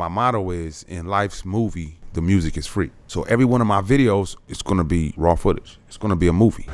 my motto is, in life's movie, the music is free. So every one of my videos is going to be raw footage. It's going to be a movie.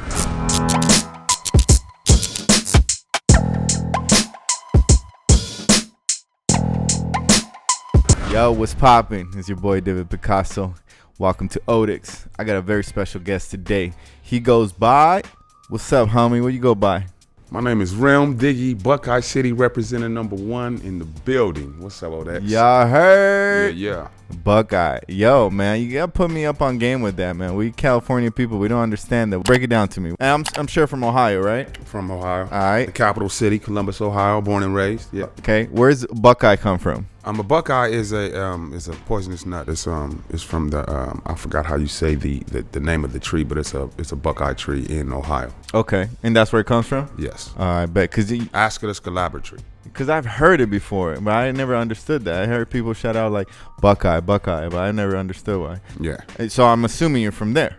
Yo, what's poppin'? It's your boy David Picasso. Welcome to Odix. I got a very special guest today. He goes by, what's up, homie? What you go by? My name is Relm, Diggie, Buckeye City representative #1 in the building. What's up, Odex? Y'all heard? Yeah. Buckeye. Yo, man, you gotta put me up on game with that, man. We California people, we don't understand that. Break it down to me. And I'm sure from Ohio, right? From Ohio. All right. The capital city, Columbus, Ohio, born and raised. Yeah. Okay. Where's Buckeye come from? A buckeye is a poisonous nut. It's from the I forgot how you say the name of the tree, but it's a buckeye tree in Ohio. Okay, and that's where it comes from. Yes. I bet, Ascletus glabra tree. Because I've heard it before, but I never understood that. I heard people shout out like Buckeye, but I never understood why. Yeah. So I'm assuming you're from there.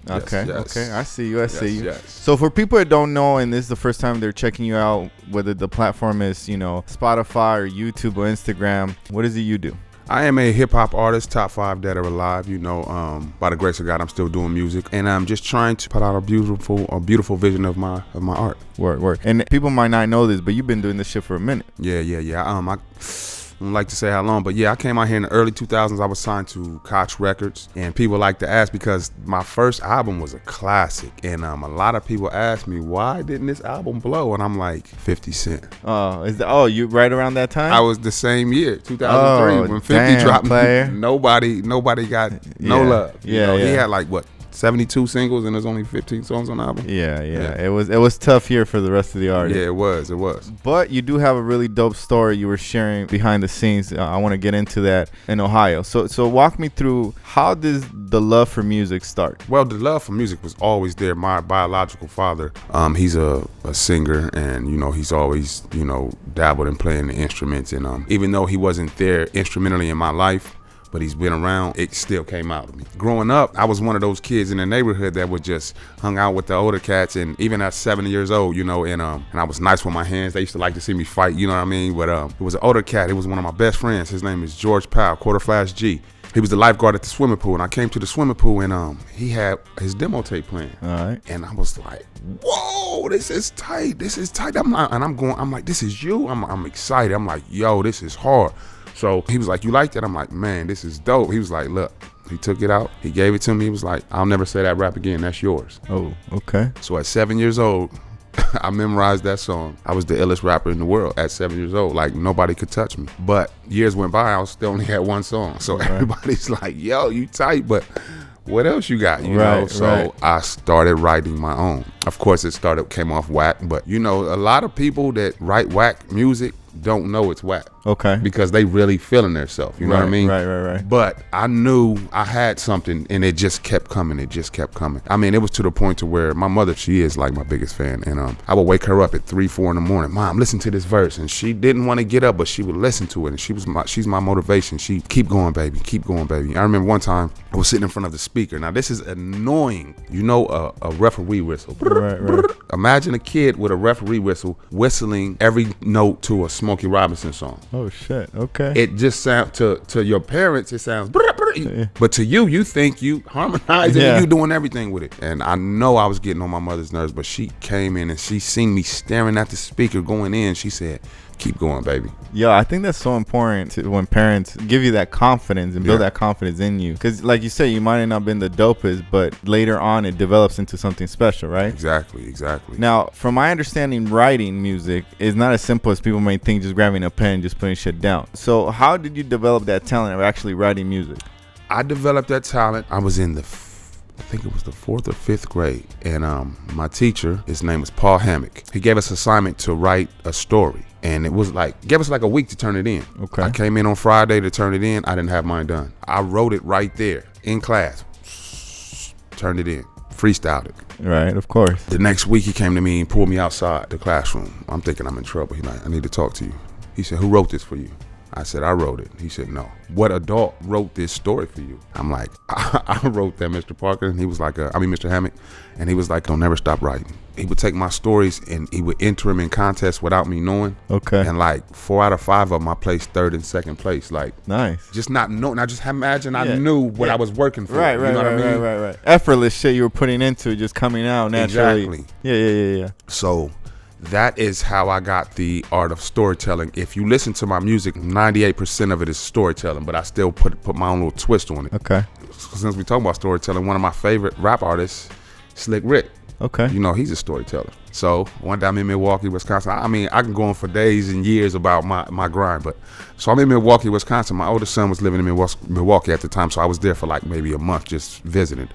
Okay. Yes. Okay. I see you. I see you. Yes. So for people that don't know, and this is the first time they're checking you out, whether the platform is, Spotify or YouTube or Instagram, what is it you do? I am a hip hop artist, top 5 dead or alive. By the grace of God, I'm still doing music, and I'm just trying to put out a beautiful vision of my art. Word. And people might not know this, but you've been doing this shit for a minute. Yeah. I don't like to say how long, but yeah, I came out here in the early 2000s. I was signed to Koch Records, and people like to ask because my first album was a classic, and a lot of people ask me, why didn't this album blow? And I'm like, 50 Cent. You right around that time? I was the same year, 2003, when 50 dropped. Player. Nobody got no love. He had like, 72 singles, and there's only 15 songs on the album. Yeah. It was tough year for the rest of the artists. Yeah, it was. But you do have a really dope story you were sharing behind the scenes. I want to get into that in Ohio. So walk me through, how does the love for music start? Well, the love for music was always there. My biological father, he's a singer, and he's always dabbled in playing the instruments, and even though he wasn't there instrumentally in my life, but he's been around, it still came out of me. Growing up, I was one of those kids in the neighborhood that would just hung out with the older cats, and even at 7 years old, and I was nice with my hands. They used to like to see me fight, you know what I mean? But it was an older cat. It was one of my best friends. His name is George Powell, Quarter Flash G. He was the lifeguard at the swimming pool, and I came to the swimming pool, and he had his demo tape playing. All right. And I was like, whoa, this is tight. I'm like, this is you? I'm excited. I'm like, yo, this is hard. So he was like, you like that? I'm like, man, this is dope. He was like, look, he took it out. He gave it to me. He was like, I'll never say that rap again. That's yours. Oh, okay. So at 7 years old, I memorized that song. I was the illest rapper in the world at 7 years old. Like, nobody could touch me. But years went by, I still only had one song. So everybody's like, yo, you tight, but what else you got? You know? So I started writing my own. Of course, came off whack, but a lot of people that write whack music don't know it's whack. Okay. Because they really feeling themselves. You know what I mean? Right. But I knew I had something, and it just kept coming. I mean, it was to the point to where my mother, she is like my biggest fan, and I would wake her up at 3, 4 in the morning. Mom, listen to this verse, and she didn't want to get up, but she would listen to it, and she's my motivation. She keep going, baby. I remember one time I was sitting in front of the speaker. Now this is annoying. A referee whistle. Right. Imagine a kid with a referee whistle whistling every note to a Smokey Robinson song. Oh shit. Okay. It just sounds to your parents, it sounds, but to you think you harmonizing and you doing everything with it. And I know I was getting on my mother's nerves, but she came in and she seen me staring at the speaker going in. She said, keep going, baby. Yo, I think that's so important when parents give you that confidence and build that confidence in you. Because like you said, you might have not been the dopest, but later on it develops into something special, right? Exactly. Now, from my understanding, writing music is not as simple as people may think, just grabbing a pen and just putting shit down. So how did you develop that talent of actually writing music? I developed that talent. I was in I think it was the 4th or 5th grade, and my teacher, his name was Paul Hammock. He gave us assignment to write a story, and it was gave us like a week to turn it in. Okay. I came in on Friday to turn it in. I didn't have mine done. I wrote it right there in class, turned it in, freestyled it. Right, of course. The next week he came to me and pulled me outside the classroom. I'm thinking I'm in trouble. He's like, I need to talk to you. He said, who wrote this for you? I said, I wrote it. He said, no. What adult wrote this story for you? I'm like, I wrote that, Mr. Parker. And he was like, Mr. Hammock. And he was like, don't never stop writing. He would take my stories and he would enter them in contests without me knowing. Okay. And like 4 out of 5 of them, I placed 3rd and 2nd place. Like, nice. Just not knowing. I just imagine I knew what I was working for. Right, you know what I mean? Right. Effortless shit you were putting into just coming out naturally. Exactly. Yeah. So that is how I got the art of storytelling. If you listen to my music, 98% of it is storytelling, but I still put my own little twist on it. Okay. Since we talk about storytelling, one of my favorite rap artists, Slick Rick. Okay. You know, he's a storyteller. So one day I'm in Milwaukee, Wisconsin. I mean, I can go on for days and years about my grind, but so I'm in Milwaukee, Wisconsin. My oldest son was living in Milwaukee at the time, so I was there for like maybe a month just visiting.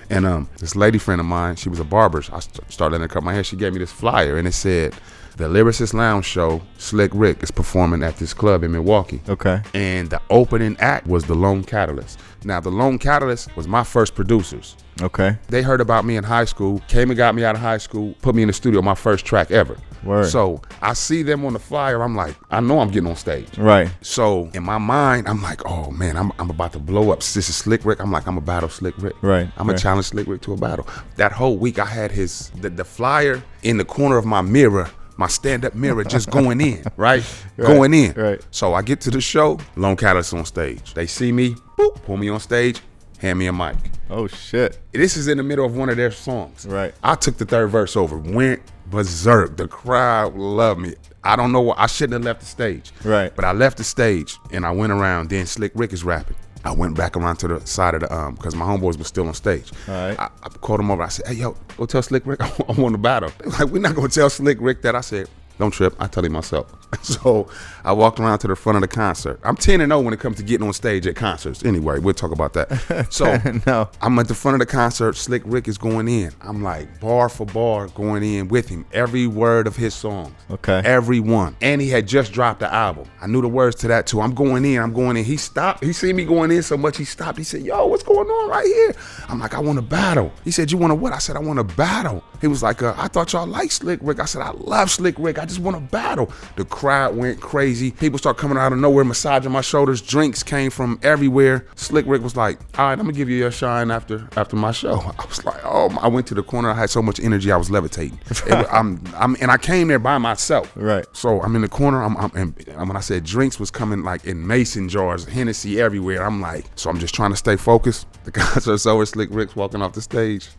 And this lady friend of mine, she was a barber. I started letting her cut my hair. She gave me this flyer, and it said, the Lyricist Lounge show, Slick Rick, is performing at this club in Milwaukee. Okay. And the opening act was the Lone Catalyst. Now, the Lone Catalyst was my first producers. Okay. They heard about me in high school, came and got me out of high school, put me in the studio, my first track ever. Word. So I see them on the flyer. I'm like, I know I'm getting on stage. Right. So in my mind, I'm like, oh man, I'm about to blow up. This is Slick Rick. I'm like, I'm a battle Slick Rick. Right. I'm gonna challenge Slick Rick to a battle. That whole week, I had the flyer in the corner of my mirror. My stand-up mirror just going in, right? Going in. Right. So I get to the show, Lone Catalyst on stage. They see me, boop, pull me on stage, hand me a mic. Oh, shit. This is in the middle of one of their songs. Right. I took the 3rd verse over, went berserk. The crowd loved me. I don't know what, I shouldn't have left the stage. Right. But I left the stage and I went around, then Slick Rick is rapping. I went back around to the side of the, because my homeboys were still on stage. All right. I called them over. I said, hey, yo, go tell Slick Rick I want to battle. They were like, we're not going to tell Slick Rick that. I said, don't trip. I tell him myself. So I walked around to the front of the concert. I'm 10-0 when it comes to getting on stage at concerts. Anyway, we'll talk about that. So no. I'm at the front of the concert. Slick Rick is going in. I'm like bar for bar going in with him. Every word of his songs. Okay. Every one. And he had just dropped the album. I knew the words to that too. I'm going in. He stopped. He seen me going in so much he stopped. He said, yo, what's going on right here? I'm like, I want to battle. He said, you want to what? I said, I want to battle. He was like, I thought y'all liked Slick Rick. I said, I love Slick Rick. I just want to battle. The crowd went crazy. People start coming out of nowhere, massaging my shoulders. Drinks came from everywhere. Slick Rick was like, all right, I'm gonna give you your shine after my show. I was like, oh, I went to the corner. I had so much energy. I was levitating. And I came there by myself. Right. So I'm in the corner. And when I said drinks was coming like in mason jars, Hennessy everywhere. I'm like, so I'm just trying to stay focused. The concert's over. Slick Rick's walking off the stage.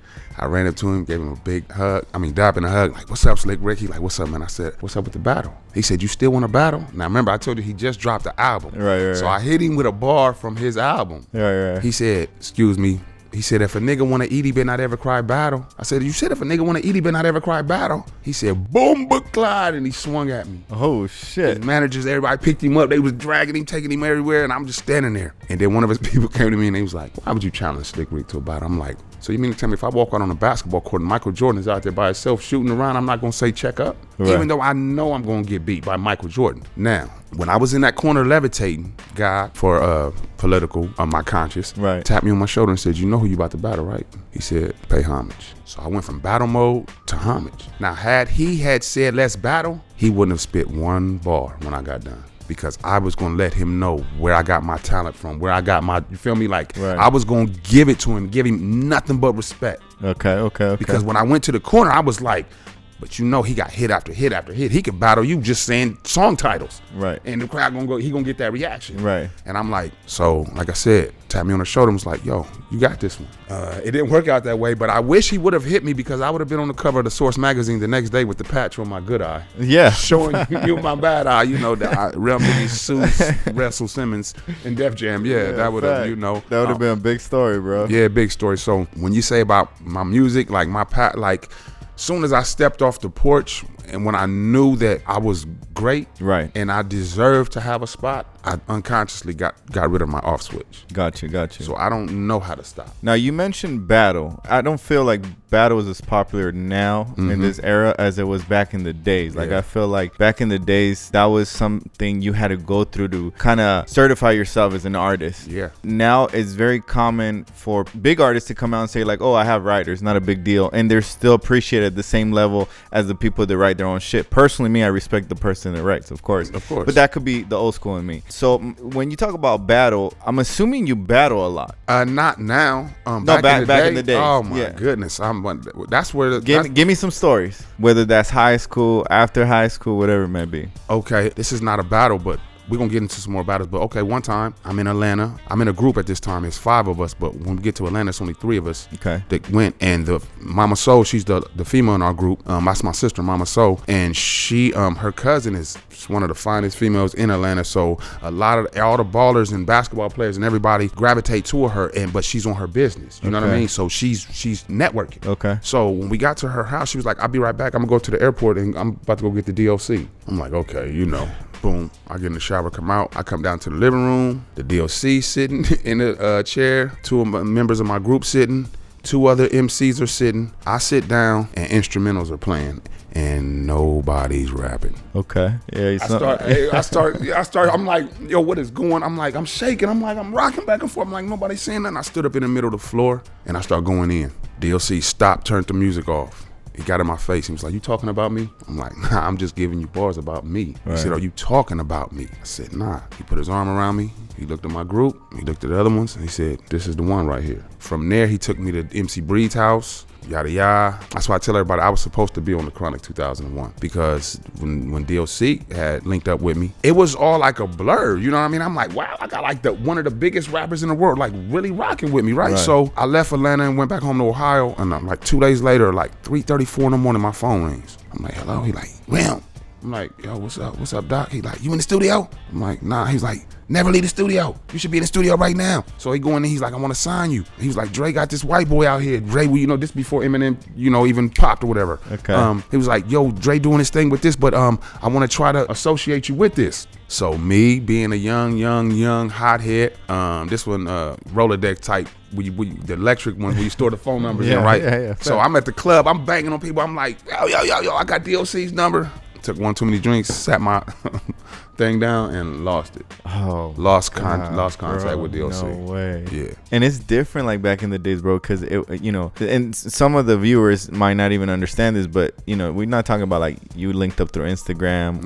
I ran up to him, gave him a big hug. Dap and a hug. Like, what's up, Slick Rick? He like, what's up, man? I said, what's up with the battle? He said, you still want to battle? Now, remember, I told you he just dropped the album. Right. So I hit him with a bar from his album. Right. He said, excuse me. He said, if a nigga want to eat, he better not ever cry battle. I said, you said if a nigga want to eat, he better not ever cry battle? He said, boom, but Clyde, and he swung at me. Oh, shit. His managers, everybody picked him up. They was dragging him, taking him everywhere, and I'm just standing there. And then one of his people came to me, and he was like, why would you challenge Slick Rick to a battle? I'm like, so you mean to tell me if I walk out on a basketball court and Michael Jordan is out there by himself shooting around, I'm not going to say check up? Right. Even though I know I'm going to get beat by Michael Jordan. Now, when I was in that corner levitating, God, for political on my conscience, right, tapped me on my shoulder and said, you know who you about to battle, right? He said, pay homage. So I went from battle mode to homage. Now, had he said, let's battle, he wouldn't have spit one bar when I got done. Because I was going to let him know where I got my talent from, where I got my, you feel me? Like, right. I was going to give it to him, give him nothing but respect. Okay. Because when I went to the corner, I was like, but you know he got hit after hit after hit. He could battle you just saying song titles. Right. And the crowd he gonna get that reaction. Right. And I'm like, so like I said, tapped me on the shoulder and was like, yo, you got this one. It didn't work out that way, but I wish he would have hit me because I would have been on the cover of the Source magazine the next day with the patch on my good eye. Yeah. Showing you my bad eye, you know, the Relm, Diggie, Seuss, Russell Simmons, and Def Jam. Yeah, that would have, you know. That would have been a big story, bro. Yeah, big story. So when you say about my music, like my soon as I stepped off the porch and when I knew that I was great, right, and I deserved to have a spot, I unconsciously got rid of my off switch. Got you. So I don't know how to stop. Now you mentioned battle. I don't feel like battle is as popular now in this era as it was back in the days. Like I feel like back in the days that was something you had to go through to kind of certify yourself as an artist. Yeah. Now it's very common for big artists to come out and say like, oh, I have writers, not a big deal, and they're still appreciated at the same level as the people that write their own shit. Personally, me, I respect the person that writes, of course. But that could be the old school in me. So when you talk about battle, I'm assuming you battle a lot. Not now. Back in the day. Oh my goodness. That's where. Give me some stories. Whether that's high school, after high school, whatever it may be. Okay, this is not a battle, but we're going to get into some more battles. But okay, one time, I'm in Atlanta. I'm in a group at this time. It's 5 of us. But when we get to Atlanta, it's only 3 of us that went. And the Mama Soul, she's the female in our group. That's my sister, Mama Soul. And she, her cousin is one of the finest females in Atlanta. So a lot of all the ballers and basketball players and everybody gravitate to her. But she's on her business. You know what I mean? So she's networking. Okay. So when we got to her house, she was like, I'll be right back. I'm going to go to the airport and I'm about to go get the DOC. I'm like, okay, you know. Boom, I get in the shower, come out. I come down to the living room. The DOC sitting in a chair. 2 members of my group sitting. 2 other MCs are sitting. I sit down and instrumentals are playing. And nobody's rapping. Okay. Yeah. I start. I'm like, yo, what is going? I'm like, I'm shaking. I'm like, I'm rocking back and forth. I'm like, nobody's saying nothing. I stood up in the middle of the floor and I start going in. DOC stopped, turned the music off. He got in my face. He was like, you talking about me? I'm like, nah, I'm just giving you bars about me. Right. He said, are you talking about me? I said, nah. He put his arm around me. He looked at my group. He looked at the other ones. And he said, this is the one right here. From there, he took me to MC Breed's house. Yada yada. That's why I tell everybody I was supposed to be on the Chronic 2001 because when DOC had linked up with me, it was all like a blur. You know what I mean? I'm like, wow, I got like one of the biggest rappers in the world, like really rocking with me, right? So I left Atlanta and went back home to Ohio, and I'm like 2 days later, like 3:34 in the morning, my phone rings. I'm like, hello. He like, Relm. I'm like, yo, what's up? What's up, Doc? He like, you in the studio? I'm like, nah. He's like, never leave the studio. You should be in the studio right now. So he go in there, he's like, I want to sign you. He was like, Dre got this white boy out here. Dre, well, this before Eminem, even popped or whatever. Okay. He was like, yo, Dre doing his thing with this, but I want to try to associate you with this. So me being a young hothead, this one Rolodex type, the electric one where you store the phone numbers in, right? Yeah. So I'm at the club, I'm banging on people. I'm like, yo, I got DOC's number. Took one too many drinks, sat my thing down and lost it. Oh, lost contact with DOC. No way. Yeah. And it's different like back in the days, bro, because and some of the viewers might not even understand this, but we're not talking about like you linked up through Instagram.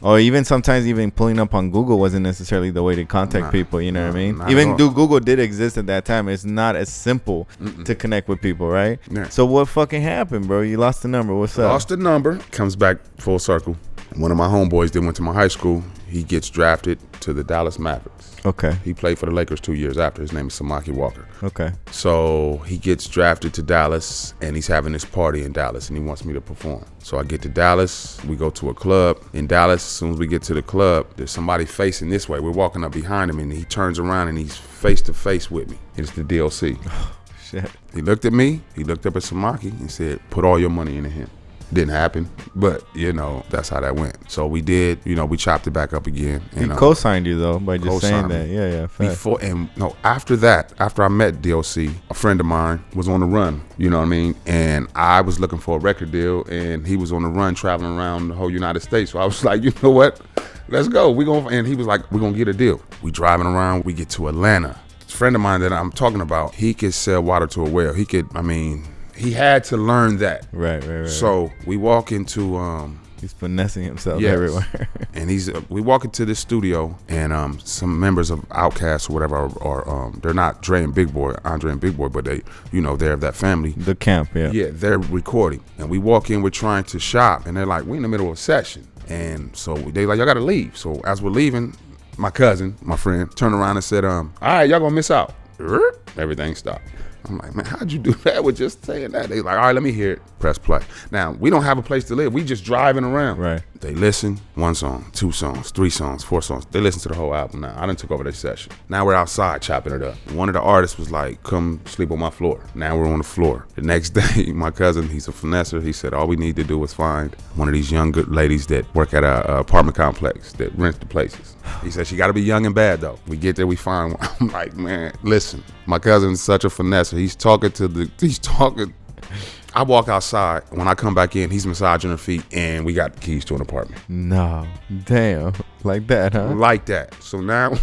Or even sometimes even pulling up on Google wasn't necessarily the way to contact people. You know what I mean? Even though Google did exist at that time, it's not as simple to connect with people, right? Yeah. So what fucking happened, bro? You lost the number. What's up? Lost the number. Comes back full circle. One of my homeboys that went to my high school, he gets drafted to the Dallas Mavericks. Okay. He played for the Lakers 2 years after. His name is Samaki Walker. Okay. So he gets drafted to Dallas, and he's having this party in Dallas, and he wants me to perform. So I get to Dallas. We go to a club in Dallas. As soon as we get to the club, there's somebody facing this way. We're walking up behind him, and he turns around, and he's face to face with me. It's the DOC. Shit. He looked at me. He looked up at Samaki and said, put all your money into him. Didn't happen, but that's how that went. So we did, we chopped it back up again. And, he co-signed you though by just saying that. Yeah. Fact. After I met DOC, a friend of mine was on the run. You know what I mean? And I was looking for a record deal, and he was on the run, traveling around the whole United States. So I was like, you know what? Let's go. And he was like, we're gonna get a deal. We driving around. We get to Atlanta. This friend of mine that I'm talking about, he could sell water to a well. He had to learn that. Right. So we walk into he's finessing himself everywhere. And we walk into this studio, and some members of Outkast or whatever are they're not Andre and Big Boy, but they they're of that family. The camp, yeah. Yeah, they're recording. And we walk in, we're trying to shop, and they're like, we're in the middle of a session. And so they like, y'all gotta leave. So as we're leaving, my cousin, my friend, turned around and said, all right, y'all gonna miss out. Everything stopped. I'm like, man, how'd you do that with just saying that? They like, all right, let me hear it. Press play. Now, we don't have a place to live. We just driving around. Right. They listen, 1 song, 2 songs, 3 songs, 4 songs. They listen to the whole album now. I done took over their session. Now we're outside chopping it up. One of the artists was like, come sleep on my floor. Now we're on the floor. The next day, my cousin, he's a finesser. He said, all we need to do is find one of these young good ladies that work at a apartment complex that rents the places. He said, she got to be young and bad, though. We get there, we find one. I'm like, man, listen, my cousin's such a finesser. He's talking. I walk outside. When I come back in, he's massaging her feet, and we got the keys to an apartment. No. Damn. Like that, huh? Like that. So now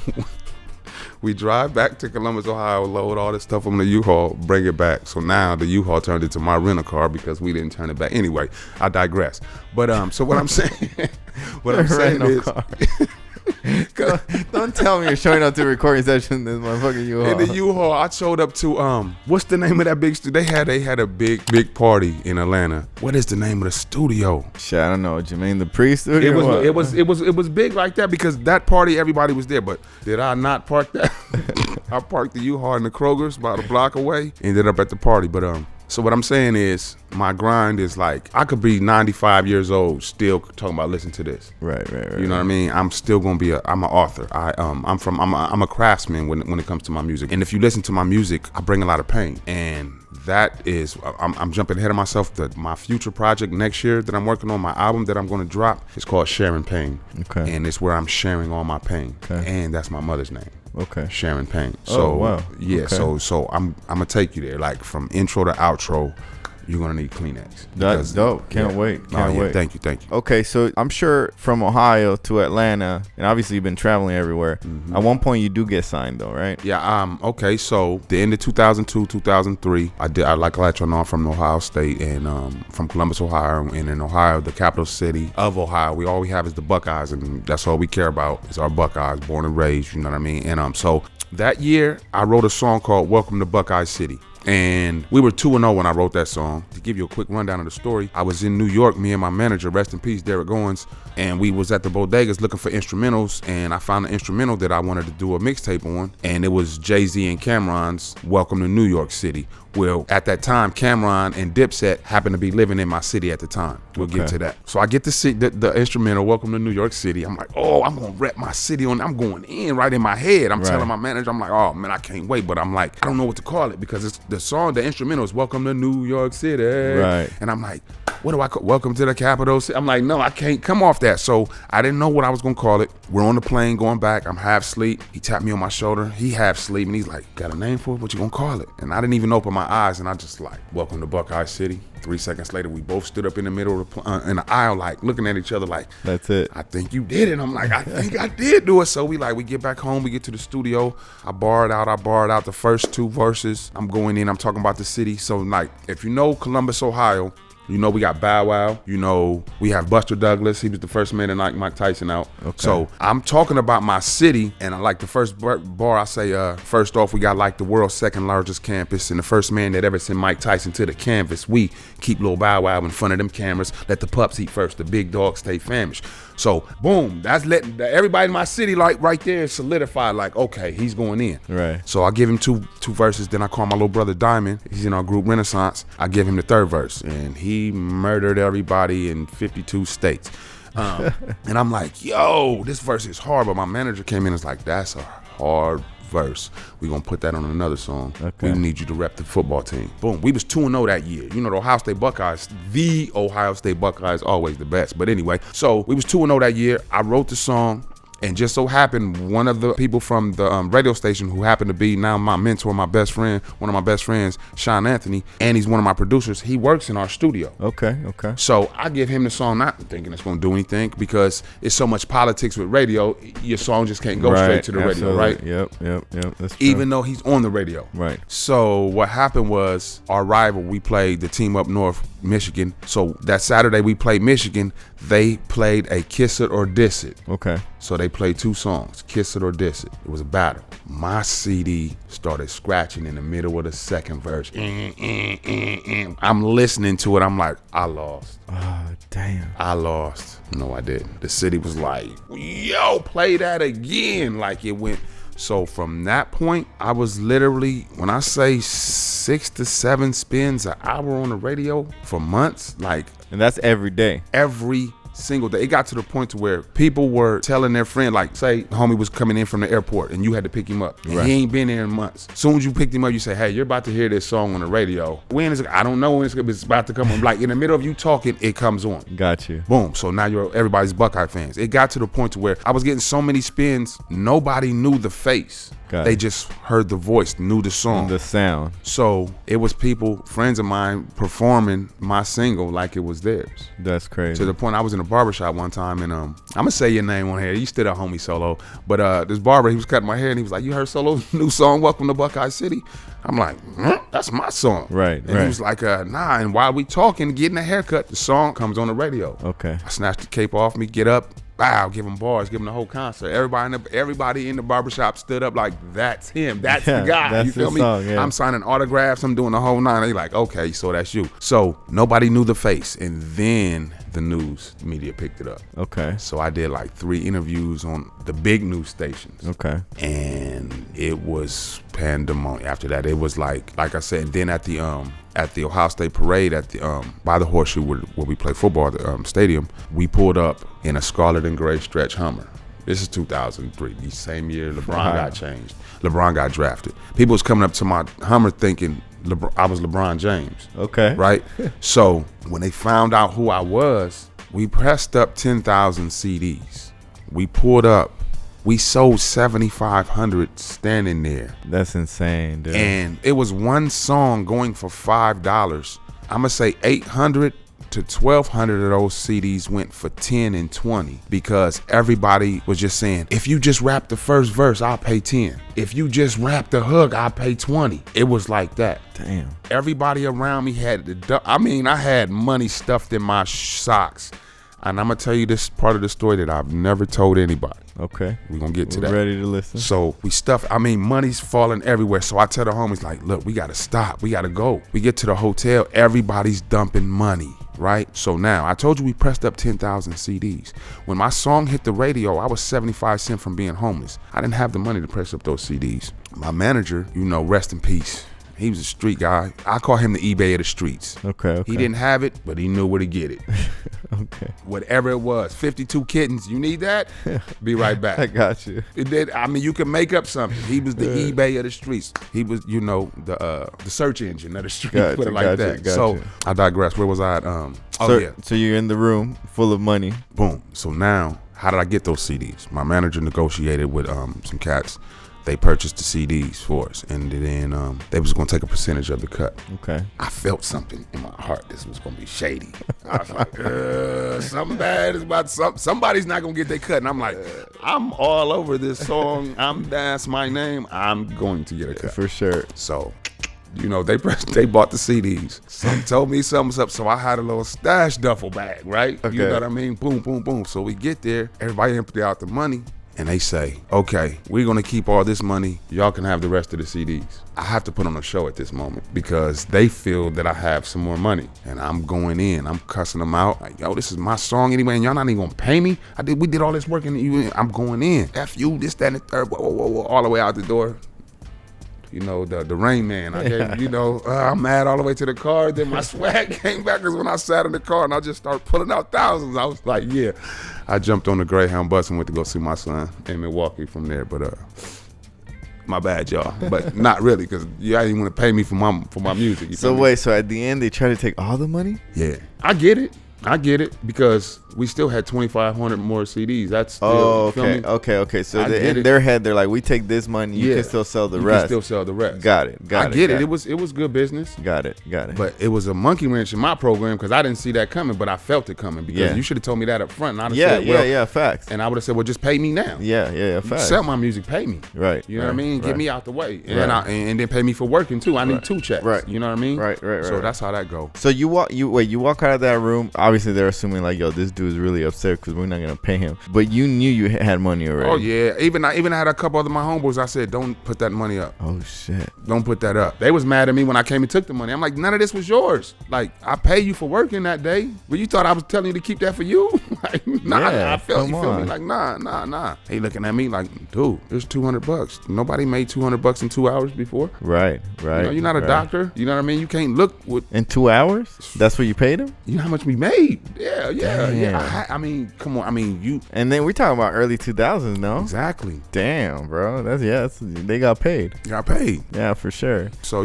We drive back to Columbus, Ohio, load all this stuff on the U-Haul, bring it back. So now the U-Haul turned into my rental car because we didn't turn it back. Anyway, I digress. But so what I'm saying, is, don't tell me you're showing up to recording session in this motherfucking U-Haul. In the U-Haul, I showed up to what's the name of that big studio? They had a big party in Atlanta. What is the name of the studio? Shit, I don't know. Jermaine the Priest studio. It was big like that because that party everybody was there. But did I not park that? I parked the U-Haul in the Kroger's about a block away. Ended up at the party, but So what I'm saying is, my grind is like, I could be 95 years old still talking about listen to this. Right. You know what I mean? I'm still gonna be I'm an author. I'm a craftsman when it comes to my music. And if you listen to my music, I bring a lot of pain. And that is, I'm jumping ahead of myself. My future project next year that I'm working on, my album that I'm gonna drop, is called Sharing Pain. Okay. And it's where I'm sharing all my pain. Okay. And that's my mother's name. Okay. Sharing Pain. So wow. Yeah. Okay. So I'm gonna take you there, like from intro to outro. You're gonna need Kleenex. That's dope. Can't wait. Can't wait. Thank you. Okay, so I'm sure from Ohio to Atlanta, and obviously you've been traveling everywhere. Mm-hmm. At one point, you do get signed, though, right? Yeah. Okay. So the end of 2002, 2003, I like to let you know I'm from Ohio State and from Columbus, Ohio. And in Ohio, the capital city of Ohio, all we have is the Buckeyes, and that's all we care about is our Buckeyes, born and raised. You know what I mean? And so that year, I wrote a song called "Welcome to Buckeye City." And we were 2-0 when I wrote that song. To give you a quick rundown of the story, I was in New York, me and my manager, rest in peace, Derek Goins, and we was at the bodegas looking for instrumentals, and I found an instrumental that I wanted to do a mixtape on, and it was Jay-Z and Cameron's Welcome to New York City. Well, at that time, Cameron and Dipset happened to be living in my city at the time. We'll get to that. So I get to see the instrumental, Welcome to New York City. I'm like, oh, I'm going to rep my city on. I'm going in right in my head. I'm telling my manager, I'm like, oh, man, I can't wait. But I'm like, I don't know what to call it because it's the song, the instrumental is Welcome to New York City. Right. And I'm like, what do I call? Welcome to the capital city. I'm like, no, I can't come off that. So I didn't know what I was going to call it. We're on the plane going back. I'm half asleep. He tapped me on my shoulder. He half asleep. And he's like, got a name for it? What you going to call it? And I didn't even open my eyes. And I just like, welcome to Buckeye City. 3 seconds later, we both stood up in the middle of the in the aisle, like looking at each other like, that's it. I think you did it. I'm like, I think I did do it. So we get back home, we get to the studio. I borrowed out the first 2 verses. I'm going in, I'm talking about the city. So like, if you know Columbus, Ohio, you know we got Bow Wow. You know we have Buster Douglas. He was the first man to knock Mike Tyson out. Okay. So I'm talking about my city, and I like the first bar I say, first off, we got like the world's second largest campus, and the first man that ever sent Mike Tyson to the canvas. We keep Lil Bow Wow in front of them cameras. Let the pups eat first. The big dogs stay famished. So boom, that's letting everybody in my city like right there solidified like, okay, he's going in. Right. So I give him two verses. Then I call my little brother Diamond. He's in our group Renaissance. I give him the 3rd verse, and he murdered everybody in 52 states. And I'm like, yo, this verse is hard. But my manager came in and was like, that's a hard verse. We're going to put that on another song. Okay. We need you to rep the football team. Boom. We was 2-0 that year. You know, the Ohio State Buckeyes, always the best. But anyway, so we was 2-0 that year. I wrote the song. And just so happened, one of the people from the radio station who happened to be now my mentor, my best friend, one of my best friends, Sean Anthony, and he's one of my producers. He works in our studio. Okay. So I give him the song, not thinking it's going to do anything, because it's so much politics with radio. Your song just can't go straight to the radio, right? Yep. That's true. Even though he's on the radio. Right. So what happened was our rival, we played the team up north, Michigan. So that Saturday we played Michigan. They played a Kiss It or Diss It. Okay. So they played 2 songs, Kiss It or Diss It. It was a battle. My CD started scratching in the middle of the 2nd verse. I'm listening to it. I'm like, I lost. Oh, damn. I lost. No, I didn't. The city was like, yo, play that again. Like it went. So from that point, I was literally, when I say 6 to 7 spins an hour on the radio for months, like. And that's every day. Every single day. It got to the point to where people were telling their friend, like, say the homie was coming in from the airport and you had to pick him up. And he ain't been there in months. As soon as you picked him up, you say, hey, you're about to hear this song on the radio. When is it? I don't know when it's about to come on. Like in the middle of you talking, it comes on. Got you. Boom. So now everybody's Buckeye fans. It got to the point to where I was getting so many spins, nobody knew the face. They just heard the voice, knew the song. And the sound. So it was people, friends of mine, performing my single like it was theirs. That's crazy. To the point I was in a barbershop one time, and I'm gonna say your name on here. You still a homie Solo, but this barber, he was cutting my hair, and he was like, "You heard Solo's new song, Welcome to Buckeye City?" I'm like, "That's my song." Right. And he was like, "Nah." And while we talking, getting a haircut, the song comes on the radio. Okay. I snatched the cape off me, get up. Wow, give him bars, give him the whole concert. Everybody in the barbershop stood up like, that's him, that's the guy. That's you feel me? Song, yeah. I'm signing autographs, I'm doing the whole nine. They like, okay, so that's you. So nobody knew the face, and then the news media picked it up. Okay. So I did like 3 interviews on the big news stations. Okay. And it was pandemonium. After that, it was like I said. And then at the Ohio State parade at the by the Horseshoe where we play football at the stadium, we pulled up in a scarlet and gray stretch Hummer. This is 2003. The same year LeBron got changed. LeBron got drafted. People was coming up to my Hummer thinking I was LeBron James. Okay. Right? So when they found out who I was, we pressed up 10,000 CDs. We pulled up. We sold 7,500 standing there. That's insane, dude. And it was one song going for $5. I'm gonna say 800 to 1,200 of those CDs went for 10 and 20 because everybody was just saying, if you just rap the first verse, I'll pay 10. If you just rap the hook, I'll pay 20. It was like that. Damn. Everybody around me had I had money stuffed in my socks. And I'm gonna tell you this part of the story that I've never told anybody. Okay. We're gonna get to that. Ready to listen. So we money's falling everywhere. So I tell the homies, like, look, we gotta stop. We gotta go. We get to the hotel, everybody's dumping money, right? So now, I told you we pressed up 10,000 CDs. When my song hit the radio, I was 75 cents from being homeless. I didn't have the money to press up those CDs. My manager, rest in peace. He was a street guy. I call him the eBay of the streets. Okay. He didn't have it, but he knew where to get it. Okay. Whatever it was, 52 kittens. You need that? Be right back. I got you. It did. You can make up something. He was the eBay of the streets. He was, the search engine of the street. Gotcha, put it like that. gotcha. So I digress. Where was I at? So you're in the room full of money. Boom. So now, how did I get those CDs? My manager negotiated with some cats. They purchased the CDs for us, and then they was gonna take a percentage of the cut. Okay. I felt something in my heart. This was gonna be shady. I was like, something bad is about somebody's not gonna get their cut. And I'm like, I'm all over this song. That's my name. I'm going to get a cut for sure. So, they bought the CDs. Some told me something's up, so I had a little stash duffel bag, right? Okay. You know what I mean? Boom, boom, boom. So we get there. Everybody empty out the money. And they say, okay, we're gonna keep all this money. Y'all can have the rest of the CDs. I have to put on a show at this moment because they feel that I have some more money. And I'm going in, I'm cussing them out. Like, yo, this is my song anyway, and y'all not even gonna pay me? We did all this work and I'm going in. F you, this, that, and the third, whoa, all the way out the door. The Rain Man. I gave, I'm mad all the way to the car. Then my swag came back because when I sat in the car and I just started pulling out thousands, I was like, yeah. I jumped on the Greyhound bus and went to go see my son in Milwaukee from there. But my bad, y'all. But not really, because y'all didn't want to pay me for my music. So wait, so at the end they try to take all the money? Yeah, I get it because we still had 2,500 more CDs. That's still, okay. So in their head, they're like, we take this money, you can still sell the rest. You can still sell the rest. Got it. I get it. It was good business. Got it. But it was a monkey wrench in my program because I didn't see that coming, but I felt it coming because you should have told me that up front. And I'd have said, facts. And I would have said, well, just pay me now. Yeah, facts. Sell my music, pay me. Right. You know what I mean? Right. Get me out the way, and then pay me for working too. I need 2 checks. Right. You know what I mean? Right. So that's how that go. So you walk out of that room. Obviously, they're assuming like, yo, this dude is really upset because we're not gonna pay him. But you knew you had money already. Oh yeah. I even had a couple of my homeboys. I said, don't put that money up. Oh shit. Don't put that up. They was mad at me when I came and took the money. I'm like, none of this was yours. Like, I pay you for working that day. But you thought I was telling you to keep that for you? Like, nah. Yeah, I felt you feel me? Like, nah. He looking at me like, dude, it's $200. Nobody made $200 in 2 hours before. Right. You're not a doctor. You know what I mean? You can't look with in 2 hours. That's what you paid him. You know how much we made? Yeah. I mean, come on. I mean, you. And then we're talking about early 2000s, no? Exactly. Damn, bro. They got paid. Got paid. Yeah, for sure. So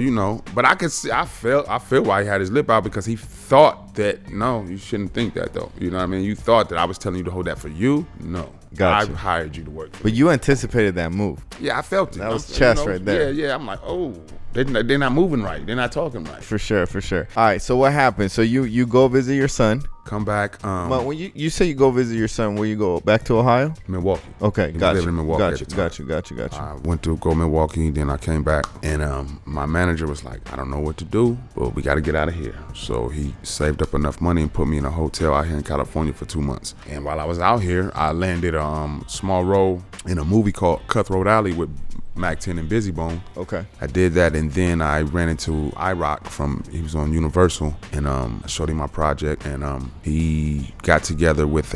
but I could see. I feel why he had his lip out because he thought that no, you shouldn't think that though. You know what I mean? You thought that I was telling you to hold that for you. No. Gotcha. I hired you to work for But me. you anticipated that move. Yeah, I felt it. That was chess right there. Yeah. I'm like, oh, they're not moving right. They're not talking right. For sure. All right, so what happened? So you go visit your son. Come back. But when you say you go visit your son, where you go? Back to Ohio? Milwaukee. Okay, He was gotcha. living in Milwaukee at the Got you. I went to go Milwaukee, then I came back, and my manager was like, I don't know what to do, but we got to get out of here. So he saved up enough money and put me in a hotel out here in California for 2 months. And while I was out here, I landed a small role in a movie called Cutthroat Alley with Mac 10 and Busy Bone. Okay. I did that, and then I ran into iRock he was on Universal, and I showed him my project, and he got together with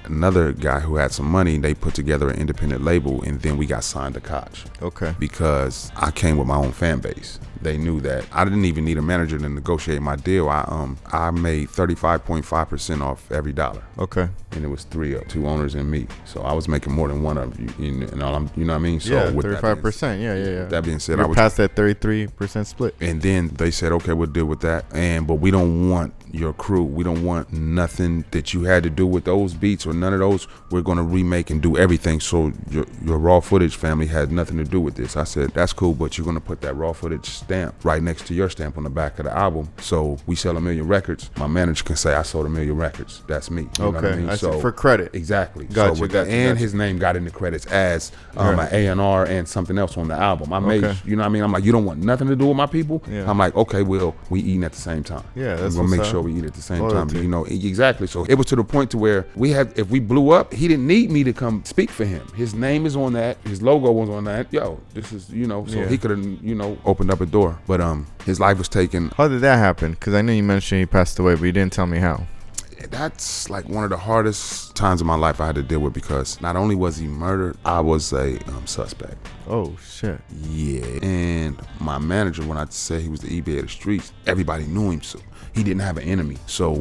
another guy who had some money. They put together an independent label, and then we got signed to Koch. Okay. Because I came with my own fan base. They knew that I didn't even need a manager to negotiate my deal. I made 35.5% off every dollar. Okay. And it was two owners and me. So I was making more than one of you. You know what I mean? So Yeah, with 35%. Yeah. That being said, You're I was past that 33% split. And then they said, okay, we'll deal with that. But we don't want your crew. We don't want nothing that you had to do with those beats or none of those. We're going to remake and do everything. So your raw footage family had nothing to do with this. I said, that's cool, but you're going to put that raw footage stamp right next to your stamp on the back of the album. So we sell 1 million records. My manager can say, I sold 1 million records. That's me. You know what I mean? I see, for credit. Exactly. Gotcha. His name got in the credits as an A&R and something else on the album. I made, you know what I mean? I'm like, you don't want nothing to do with my people? Yeah. I'm like, okay, well, we eating at the same time. Yeah, that's we're gonna make what's sure up. we eat at the same Loyalty. time. You know, exactly. So it was to the point to where if we blew up, he didn't need me to come speak for him. His name is on that. His logo was on that. Yo, this is, so he could have, opened up a door. But his life was taken. How did that happen? Because I know you mentioned he passed away, but you didn't tell me how. That's like one of the hardest times of my life I had to deal with, because not only was he murdered, I was a suspect. Oh, shit. Yeah. And my manager, when I said he was the eBay of the streets, everybody knew him. So he didn't have an enemy. So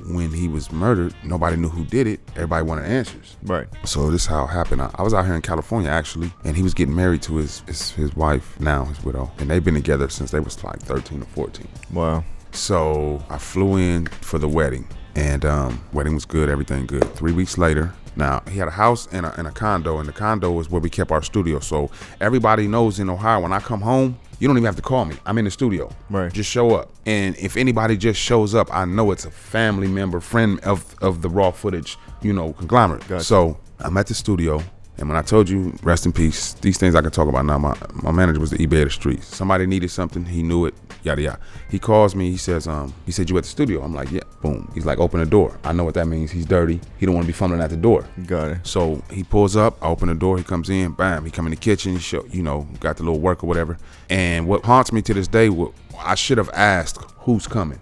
when he was murdered, nobody knew who did it. Everybody wanted answers. Right. So this is how it happened. I was out here in California, actually, and he was getting married to his wife, now his widow. And they've been together since they was like 13 or 14. Wow. So I flew in for the wedding, and wedding was good, everything good. 3 weeks later, now he had a house and a condo, and the condo is where we kept our studio. So everybody knows in Ohio, when I come home, you don't even have to call me. I'm in the studio. Right. Just show up. And if anybody just shows up, I know it's a family member, friend of the raw footage, conglomerate. Gotcha. So I'm at the studio. And when I told you, rest in peace, these things I can talk about now, my manager was the eBay of the streets. Somebody needed something, he knew it, yada, yada. He calls me, he said, you at the studio? I'm like, yeah, boom. He's like, open the door. I know what that means. He's dirty. He don't want to be fumbling at the door. Got it. So he pulls up, I open the door, he comes in, bam, he come in the kitchen, got the little work or whatever. And what haunts me to this day, I should have asked who's coming.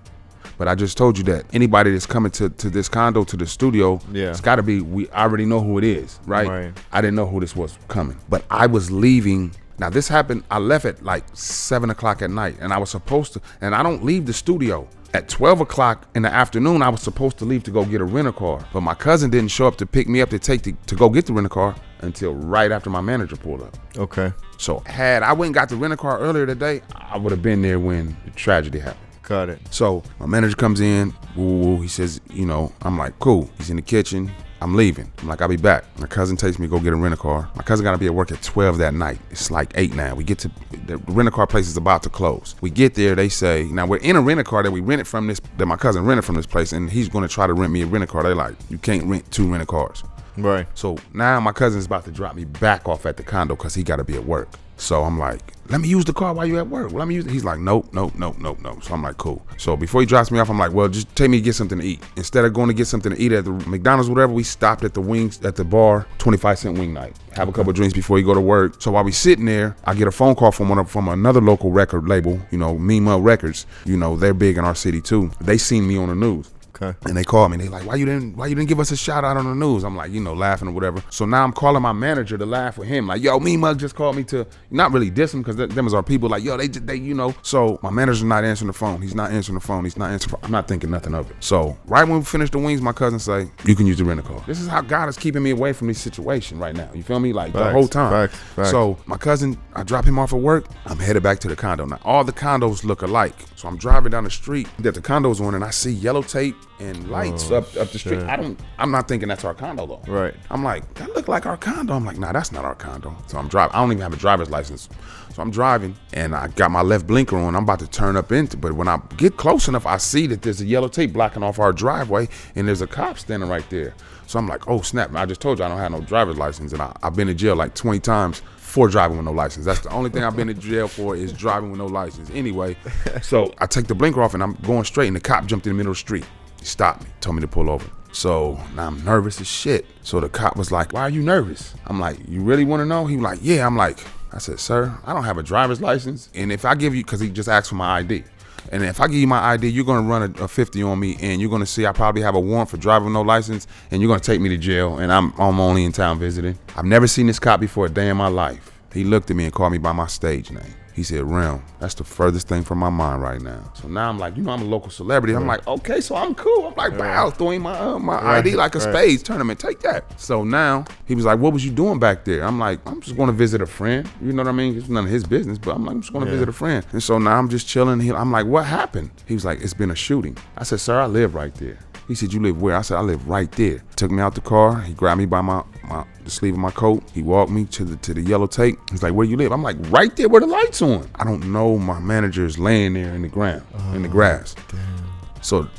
But I just told you that anybody that's coming to this condo, to the studio, it's got to be, we already know who it is, right? I didn't know who this was coming. But I was leaving. Now, this happened, I left at like 7 o'clock at night, and I was supposed to, and I don't leave the studio. At 12 o'clock in the afternoon, I was supposed to leave to go get a rental car. But my cousin didn't show up to pick me up to go get the rental car until right after my manager pulled up. Okay. So had I went and got the rental car earlier today, I would have been there when the tragedy happened. Got it. So my manager comes in, he says, I'm like, cool. He's in the kitchen. I'm leaving. I'm like, I'll be back. My cousin takes me to go get a rental car. My cousin got to be at work at 12 that night. It's like 8 now. We get to, the rental car place is about to close. We get there, they say, now we're in a rental car that we rented from that my cousin rented from this place, and he's going to try to rent me a rental car. They're like, you can't rent 2 rental cars. Right. So now my cousin's about to drop me back off at the condo because he got to be at work. So I'm like, let me use the car while you at work. Let me use it. He's like, nope. So I'm like, cool. So before he drops me off, I'm like, well, just take me to get something to eat. Instead of going to get something to eat at the McDonald's or whatever, we stopped at the bar, 25-cent wing night. Have a couple of drinks before you go to work. So while we sitting there, I get a phone call from another local record label, Mima Records. They're big in our city too. They seen me on the news. Okay. And they called me. They like, why you didn't give us a shout out on the news? I'm like, laughing or whatever. So now I'm calling my manager to laugh with him. Like, yo, me Mug just called me to not really diss him because them is our people. Like, yo, they. So my manager's not answering the phone. He's not answering the phone. I'm not thinking nothing of it. So right when we finish the wings, my cousin say, you can use the rental car. This is how God is keeping me away from this situation right now. You feel me? Like the whole time. Facts. So my cousin, I drop him off at work. I'm headed back to the condo. Now all the condos look alike. So I'm driving down the street that the condo's on, and I see yellow tape and lights up the street. I'm not thinking that's our condo though. Right. I'm like, that look like our condo. I'm like, nah, that's not our condo. So I'm driving. I don't even have a driver's license. So I'm driving and I got my left blinker on. I'm about to turn up into, but when I get close enough, I see that there's a yellow tape blocking off our driveway and there's a cop standing right there. So I'm like, oh snap. I just told you I don't have no driver's license, and I've been in jail like 20 times for driving with no license. That's the only thing I've been in jail for is driving with no license. Anyway, so I take the blinker off and I'm going straight, and the cop jumped in the middle of the street. He stopped me, told me to pull over. So now I'm nervous as shit. So the cop was like, why are you nervous? I'm like, you really want to know? He was like, yeah. I'm like, I said, sir, I don't have a driver's license. And if I give you, because he just asked for my ID. And if I give you my ID, you're going to run a 50 on me, and you're going to see I probably have a warrant for driving with no license, and you're going to take me to jail, and I'm only in town visiting. I've never seen this cop before a day in my life. He looked at me and called me by my stage name. He said, Relm. That's the furthest thing from my mind right now. So now I'm like, I'm a local celebrity. I'm like, okay, so I'm cool. I'm like, wow, throwing my ID like a spades tournament. Take that. So now he was like, what was you doing back there? I'm like, I'm just going to visit a friend. You know what I mean? It's none of his business, but I'm like, I'm just going to visit a friend. And so now I'm just chilling. I'm like, what happened? He was like, it's been a shooting. I said, sir, I live right there. He said, you live where? I said, I live right there. Took me out the car. He grabbed me by the sleeve of my coat. He walked me to the yellow tape. He's like, where you live? I'm like, right there where the light's on. I don't know. My manager is laying there in the ground, in the grass. Damn. So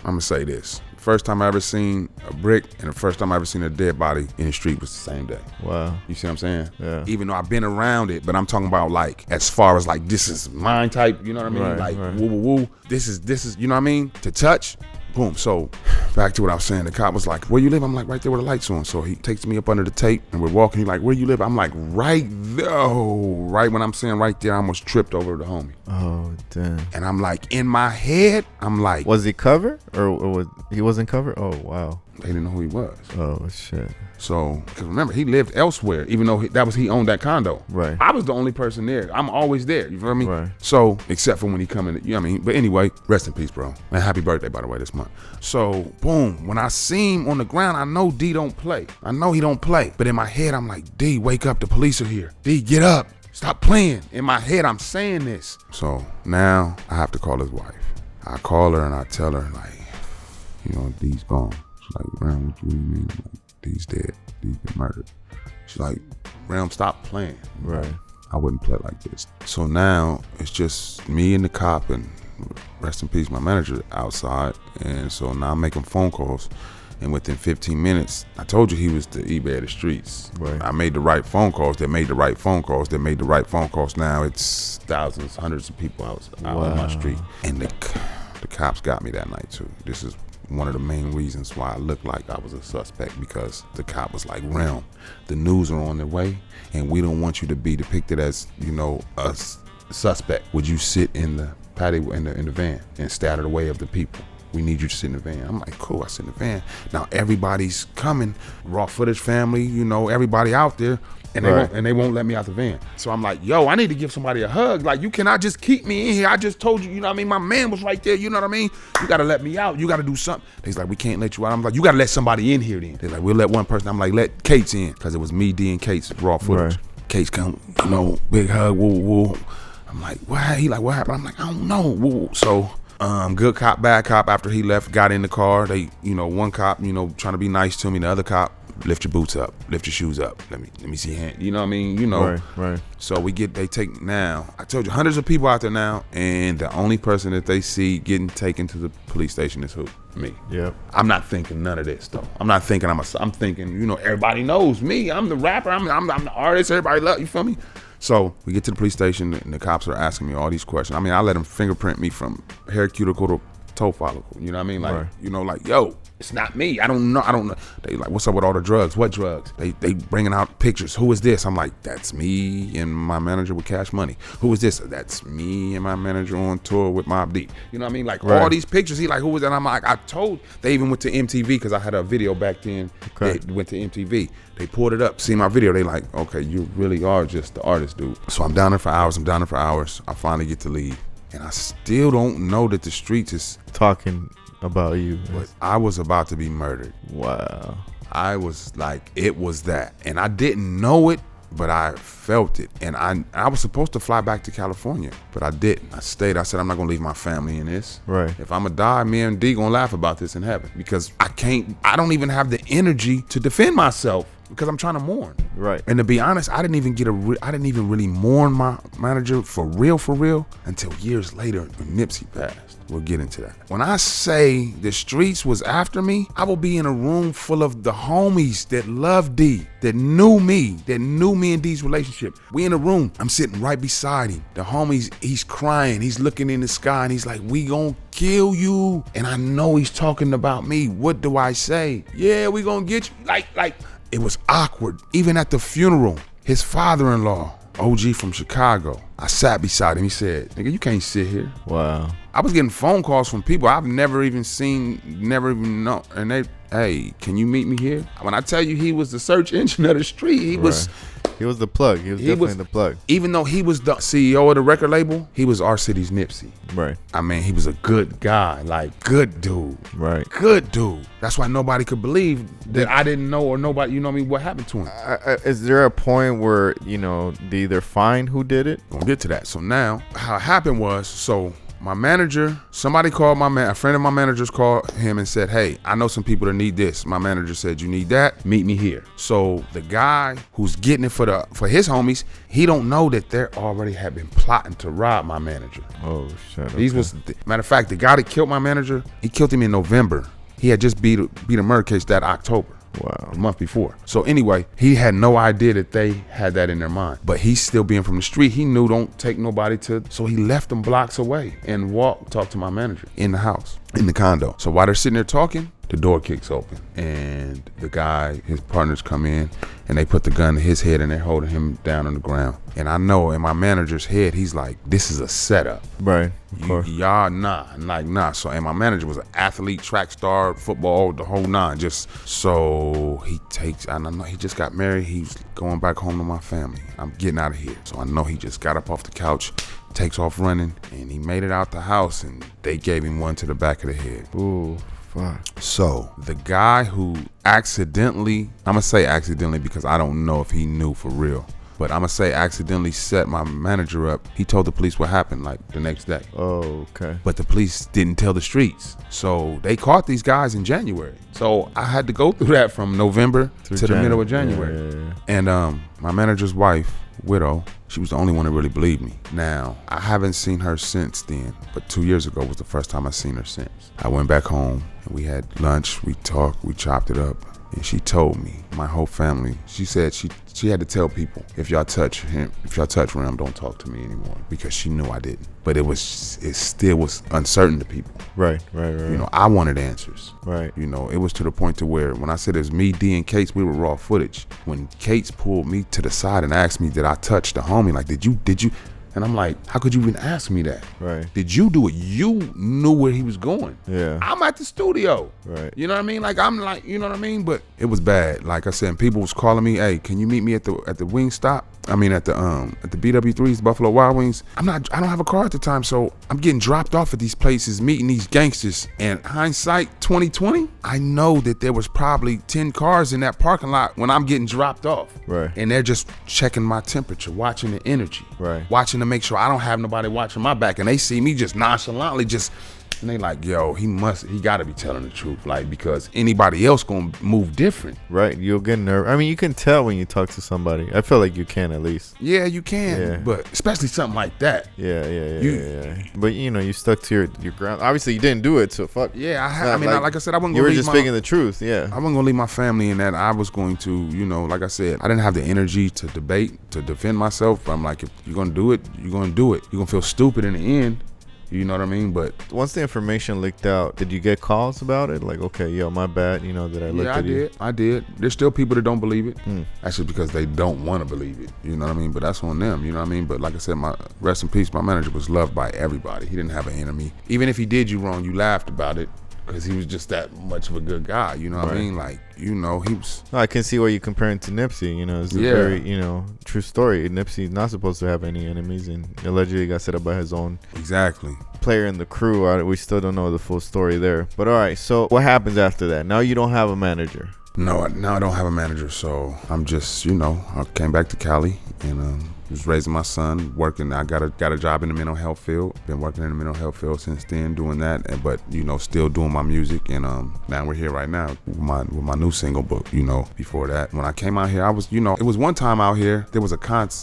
I'm going to say this. First time I ever seen a brick and the first time I ever seen a dead body in the street was the same day. Wow. You see what I'm saying? Yeah. Even though I've been around it, but I'm talking about like as far as like this is mine type, you know what I mean? Right, Woo woo woo. This is, you know what I mean? To touch. Boom. So back to what I was saying. The cop was like, where you live? I'm like, right there where the light's on. So he takes me up under the tape and we're walking. He's like, where you live? I'm like, right there. Right when I'm saying right there, I almost tripped over the homie. Oh, damn. And I'm like, in my head, I'm like. Was he covered or he wasn't covered? Oh, wow. They didn't know who he was. Oh, shit. So, because remember, he lived elsewhere, even though he owned that condo. Right. I was the only person there. I'm always there. You feel me? Right. So, except for when he come in, you know what I mean? But anyway, rest in peace, bro. And happy birthday, by the way, this month. So, boom. When I see him on the ground, I know D don't play. I know he don't play. But in my head, I'm like, D, wake up. The police are here. D, get up. Stop playing. In my head, I'm saying this. So, now I have to call his wife. I call her and I tell her, like, D's gone. She's like, Relm, what do you mean? I'm like, D's dead. D's been murdered. She's like, Relm, stop playing. Right. I wouldn't play like this. So now it's just me and the cop and rest in peace, my manager outside. And so now I'm making phone calls. And within 15 minutes, I told you he was the eBay of the streets. Right. I made the right phone calls. They made the right phone calls. They made the right phone calls. Now it's thousands, hundreds of people out on my street. And the cops got me that night too. This is one of the main reasons why I looked like I was a suspect, because the cop was like, Relm, the news are on their way and we don't want you to be depicted as, a suspect. Would you sit in the patio in the van and stay out of the way of the people? We need you to sit in the van. I'm like, cool, I sit in the van. Now everybody's coming, raw footage family, everybody out there. And they won't let me out the van. So I'm like, yo, I need to give somebody a hug. Like, you cannot just keep me in here. I just told you, you know what I mean? My man was right there, you know what I mean? You got to let me out. You got to do something. They's like, we can't let you out. I'm like, you got to let somebody in here then. They're like, we'll let one person. I'm like, let Kate's in. Because it was me, D, and Kate's raw footage. Right. Kate's come, big hug, woo, woo. I'm like, what? He like, what happened? I'm like, I don't know, woo. So, good cop, bad cop. After he left, got in the car. They, one cop, trying to be nice to me. The other cop, lift your boots up, lift your shoes up. Let me see your hand. You know what I mean? Right. So they take now. I told you, hundreds of people out there now, and the only person that they see getting taken to the police station is who? Me. Yep. I'm not thinking none of this though. I'm not thinking I'm thinking, everybody knows me. I'm the rapper. I'm the artist. Everybody love, you feel me? So we get to the police station and the cops are asking me all these questions. I mean, I let them fingerprint me from hair cuticle to toe follicle. You know what I mean? Like, like, yo, it's not me. I don't know. They like, what's up with all the drugs? What drugs? They bringing out pictures. Who is this? I'm like, that's me and my manager with Cash Money. Who is this? That's me and my manager on tour with Mobb Deep. You know what I mean? Like all these pictures. He like, who is that? I'm like, I told. They even went to MTV because I had a video back then. Okay. They went to MTV. They pulled it up, see my video. They like, okay, you really are just the artist, dude. So I'm down there for hours. I finally get to leave. And I still don't know that the streets is talking about you. But I was about to be murdered. Wow. I was like, it was that. And I didn't know it but I felt it. And I was supposed to fly back to California, but I didn't. I stayed. I said, I'm not gonna leave my family in this. Right. If I'm gonna die, me and D gonna laugh about this in heaven, because I don't even have the energy to defend myself, because I'm trying to mourn. Right. And to be honest, I didn't even really mourn my manager for real until years later when Nipsey passed. We'll get into that. When I say the streets was after me, I will be in a room full of the homies that love D, that knew me and D's relationship. We in a room, I'm sitting right beside him. The homies, he's crying, he's looking in the sky, and he's like, we gonna kill you. And I know he's talking about me. What do I say? Yeah, we gonna get you. Like, it was awkward. Even at the funeral, his father-in-law, OG from Chicago, I sat beside him. He said, nigga, you can't sit here. Wow. I was getting phone calls from people I've never even known. And they, hey, can you meet me here? When I tell you he was the search engine of the street, he was the plug. He was definitely the plug. Even though he was the CEO of the record label, he was our city's Nipsey. Right. I mean, he was a good guy, like good dude. Right. Good dude. That's why nobody could believe that I didn't know, or nobody, you know what I mean, what happened to him. Is there a point where, they either find who did it? Gonna get to that. So now, how it happened was, my manager, somebody called a friend of my manager's called him and said, hey, I know some people that need this. My manager said, you need that? Meet me here. So the guy who's getting it for his homies, he don't know that they already had been plotting to rob my manager. Oh, shit. Okay. Matter of fact, the guy that killed my manager, he killed him in November. He had just beat a murder case that October. Wow. A month before. So anyway, he had no idea that they had that in their mind. But he's still being from the street. He knew don't take nobody to. So he left them blocks away and talked to my manager in the house, in the condo. So while they're sitting there talking, the door kicks open and the guy, his partners come in and they put the gun to his head and they're holding him down on the ground. And I know in my manager's head, he's like, this is a setup. Right. Of course. Y'all, nah. So, and my manager was an athlete, track star, football, the whole nine. Just so he takes, I don't know, he just got married. He's going back home to my family. I'm getting out of here. So I know he just got up off the couch, takes off running, and he made it out the house and they gave him one to the back of the head. Ooh. Fuck. So the guy who accidentally, I'm gonna say accidentally because I don't know if he knew for real, but I'm gonna say accidentally set my manager up. He told the police what happened like the next day. Oh, okay. But the police didn't tell the streets. So they caught these guys in January. So I had to go through that from November to the middle of January. Yeah. And my manager's wife, widow, she was the only one that really believed me. Now, I haven't seen her since then, but 2 years ago was the first time I seen her since. I went back home and we had lunch, we talked, we chopped it up, and she told me, my whole family, she said she had to tell people, if y'all touch Relm, don't talk to me anymore, because she knew I didn't. But it still was uncertain to people. Right. I wanted answers. Right. It was to the point to where when I said it was me, D, and Cates, we were raw footage. When Cates pulled me to the side and asked me, did I touch the homie? Like, did you? And I'm like, how could you even ask me that? Right. Did you do it? You knew where he was going. Yeah. I'm at the studio. Right. You know what I mean? Like, I'm like, you know what I mean? But it was bad. Like I said, people was calling me, hey, can you meet me at the wing stop? I mean, at the BW3's, Buffalo Wild Wings. I don't have a car at the time, so I'm getting dropped off at these places, meeting these gangsters. And hindsight 2020, I know that there was probably 10 cars in that parking lot when I'm getting dropped off. Right. And they're just checking my temperature, watching the energy. Right. Watching to make sure I don't have nobody watching my back. And they see me just nonchalantly and they like, yo, he gotta be telling the truth, like, because anybody else gonna move different. Right, you'll get nervous. I mean, you can tell when you talk to somebody. I feel like you can at least. Yeah, you can, yeah. But especially something like that. Yeah. But you stuck to your ground. Obviously, you didn't do it, so fuck. Yeah, like I said, I wasn't gonna You were just speaking the truth, yeah. I wasn't gonna leave my family in that. I was going to, like I said, I didn't have the energy to debate, to defend myself. I'm like, if you're gonna do it, you're gonna do it. You're gonna feel stupid in the end. You know what I mean? But once the information leaked out, did you get calls about it? Like, okay, yo, my bad, that I looked at you. Yeah, I did. There's still people that don't believe it. That's just because they don't want to believe it. You know what I mean? But that's on them. You know what I mean? But like I said, rest in peace, my manager was loved by everybody. He didn't have an enemy. Even if he did you wrong, you laughed about it, because he was just that much of a good guy. You know what I mean? Like, he was. No, I can see why you're comparing to Nipsey. It's a very, true story. Nipsey's not supposed to have any enemies, and allegedly got set up by his own player in the crew. We still don't know the full story there. But all right, so what happens after that? Now you don't have a manager. No, I don't have a manager, so I'm just, I came back to Cali and was raising my son, working. I got a job in the mental health field. Been working in the mental health field since then, doing that, but still doing my music. And now we're here right now with my new single book. Before that, when I came out here, I was, it was one time out here. There was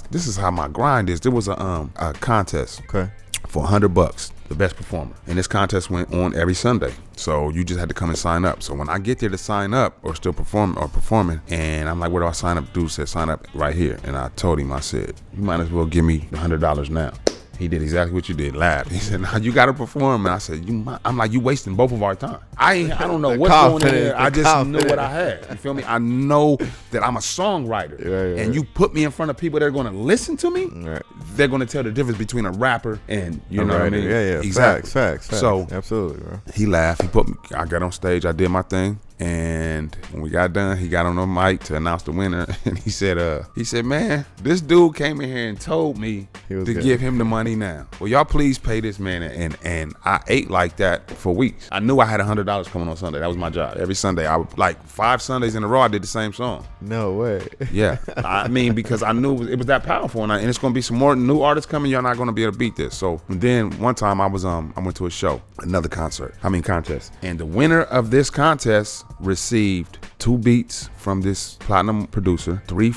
this is how my grind is. There was a contest. Okay. For $100, the best performer. And this contest went on every Sunday. So you just had to come and sign up. So when I get there to sign up or still performing, and I'm like, where do I sign up? Dude said, sign up right here. And I told him, I said, you might as well give me the $100 now. He did exactly what you did, laughed. He said, "Now you got to perform." And I said, I'm like, you wasting both of our time. I don't know what's going on there. I just knew what I had. You feel me? I know that I'm a songwriter. And you put me in front of people that are going to listen to me. Right. They're going to tell the difference between a rapper and, you know what I mean? Yeah. Exactly. Facts. So, absolutely, bro. He laughed. I got on stage. I did my thing. And when we got done, he got on the mic to announce the winner, and he said, "Man, this dude came in here and told me to give him the money now. Well, y'all please pay this man." And I ate like that for weeks. I knew I had $100 coming on Sunday. That was my job. Every Sunday, I would, like 5 Sundays in a row, I did the same song. No way. Yeah, I mean, because I knew it was that powerful, and it's gonna be some more new artists coming. Y'all not gonna be able to beat this. So then one time I went to a show, another contest, and the winner of this contest received 2 beats from this platinum producer, 3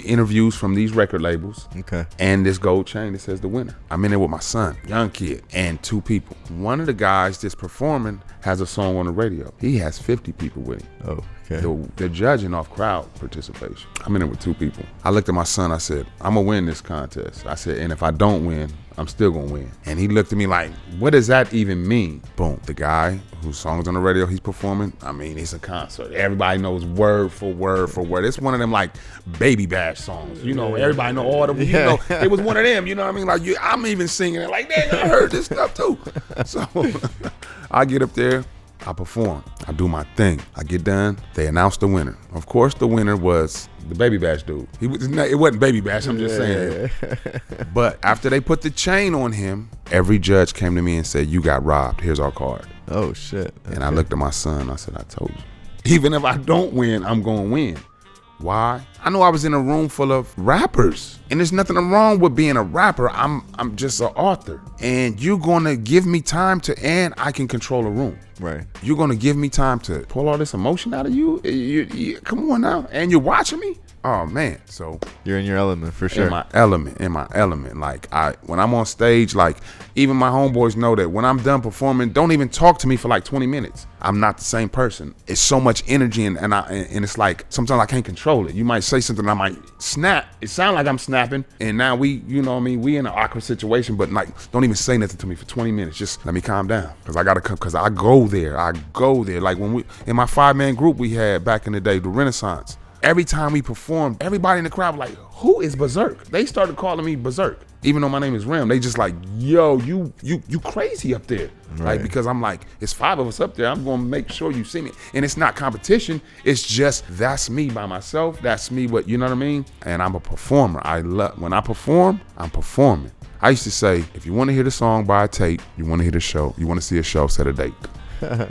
interviews from these record labels, and this gold chain that says the winner. I'm in there with my son, young kid, and 2 people. One of the guys that's performing has a song on the radio. He has 50 people with him. Oh, okay. They're judging off crowd participation. I'm in there with 2 people. I looked at my son, I said, I'm gonna win this contest. I said, and if I don't win, I'm still gonna win. And he looked at me like, what does that even mean? Boom. The guy whose song's on the radio he's performing, I mean, it's a concert. Everybody knows word for word for word. It's one of them like Baby Bash songs. Everybody know all of them. It was one of them, you know what I mean? Like, I'm even singing it like, dang, I heard this stuff too. So I get up there, I perform, I do my thing. I get done, they announce the winner. Of course, the winner was the Baby Bash dude. It wasn't Baby Bash, I'm just saying. But after they put the chain on him, every judge came to me and said, you got robbed, here's our card. Oh, shit. Okay. And I looked at my son, I said, I told you. Even if I don't win, I'm gonna win. Why? I know I was in a room full of rappers, and there's nothing wrong with being a rapper. I'm just an author, and you're gonna give me time and I can control a room. Right. You're gonna give me time to pull all this emotion out of you. Come on now, and you're watching me. Oh man, so you're in your element for sure. In my element. Like when I'm on stage, like even my homeboys know that when I'm done performing, don't even talk to me for like 20 minutes. I'm not the same person. It's so much energy, and it's like sometimes I can't control it. You might say something, I might snap. It sounds like I'm snapping, and now we in an awkward situation. But like, don't even say nothing to me for 20 minutes. Just let me calm down, because I gotta come. Because I go there. Like when we in my 5-man group we had back in the day, the Renaissance. Every time we performed, everybody in the crowd was like, who is Berserk? They started calling me Berserk. Even though my name is Relm, they just like, yo, you crazy up there. Right. Like, because I'm like, it's 5 of us up there. I'm gonna make sure you see me. And it's not competition. It's just, that's me by myself. That's me, you know what I mean? And I'm a performer. When I perform, I'm performing. I used to say, if you want to hear the song, buy a tape. You want to hear the show. You want to see a show, set a date.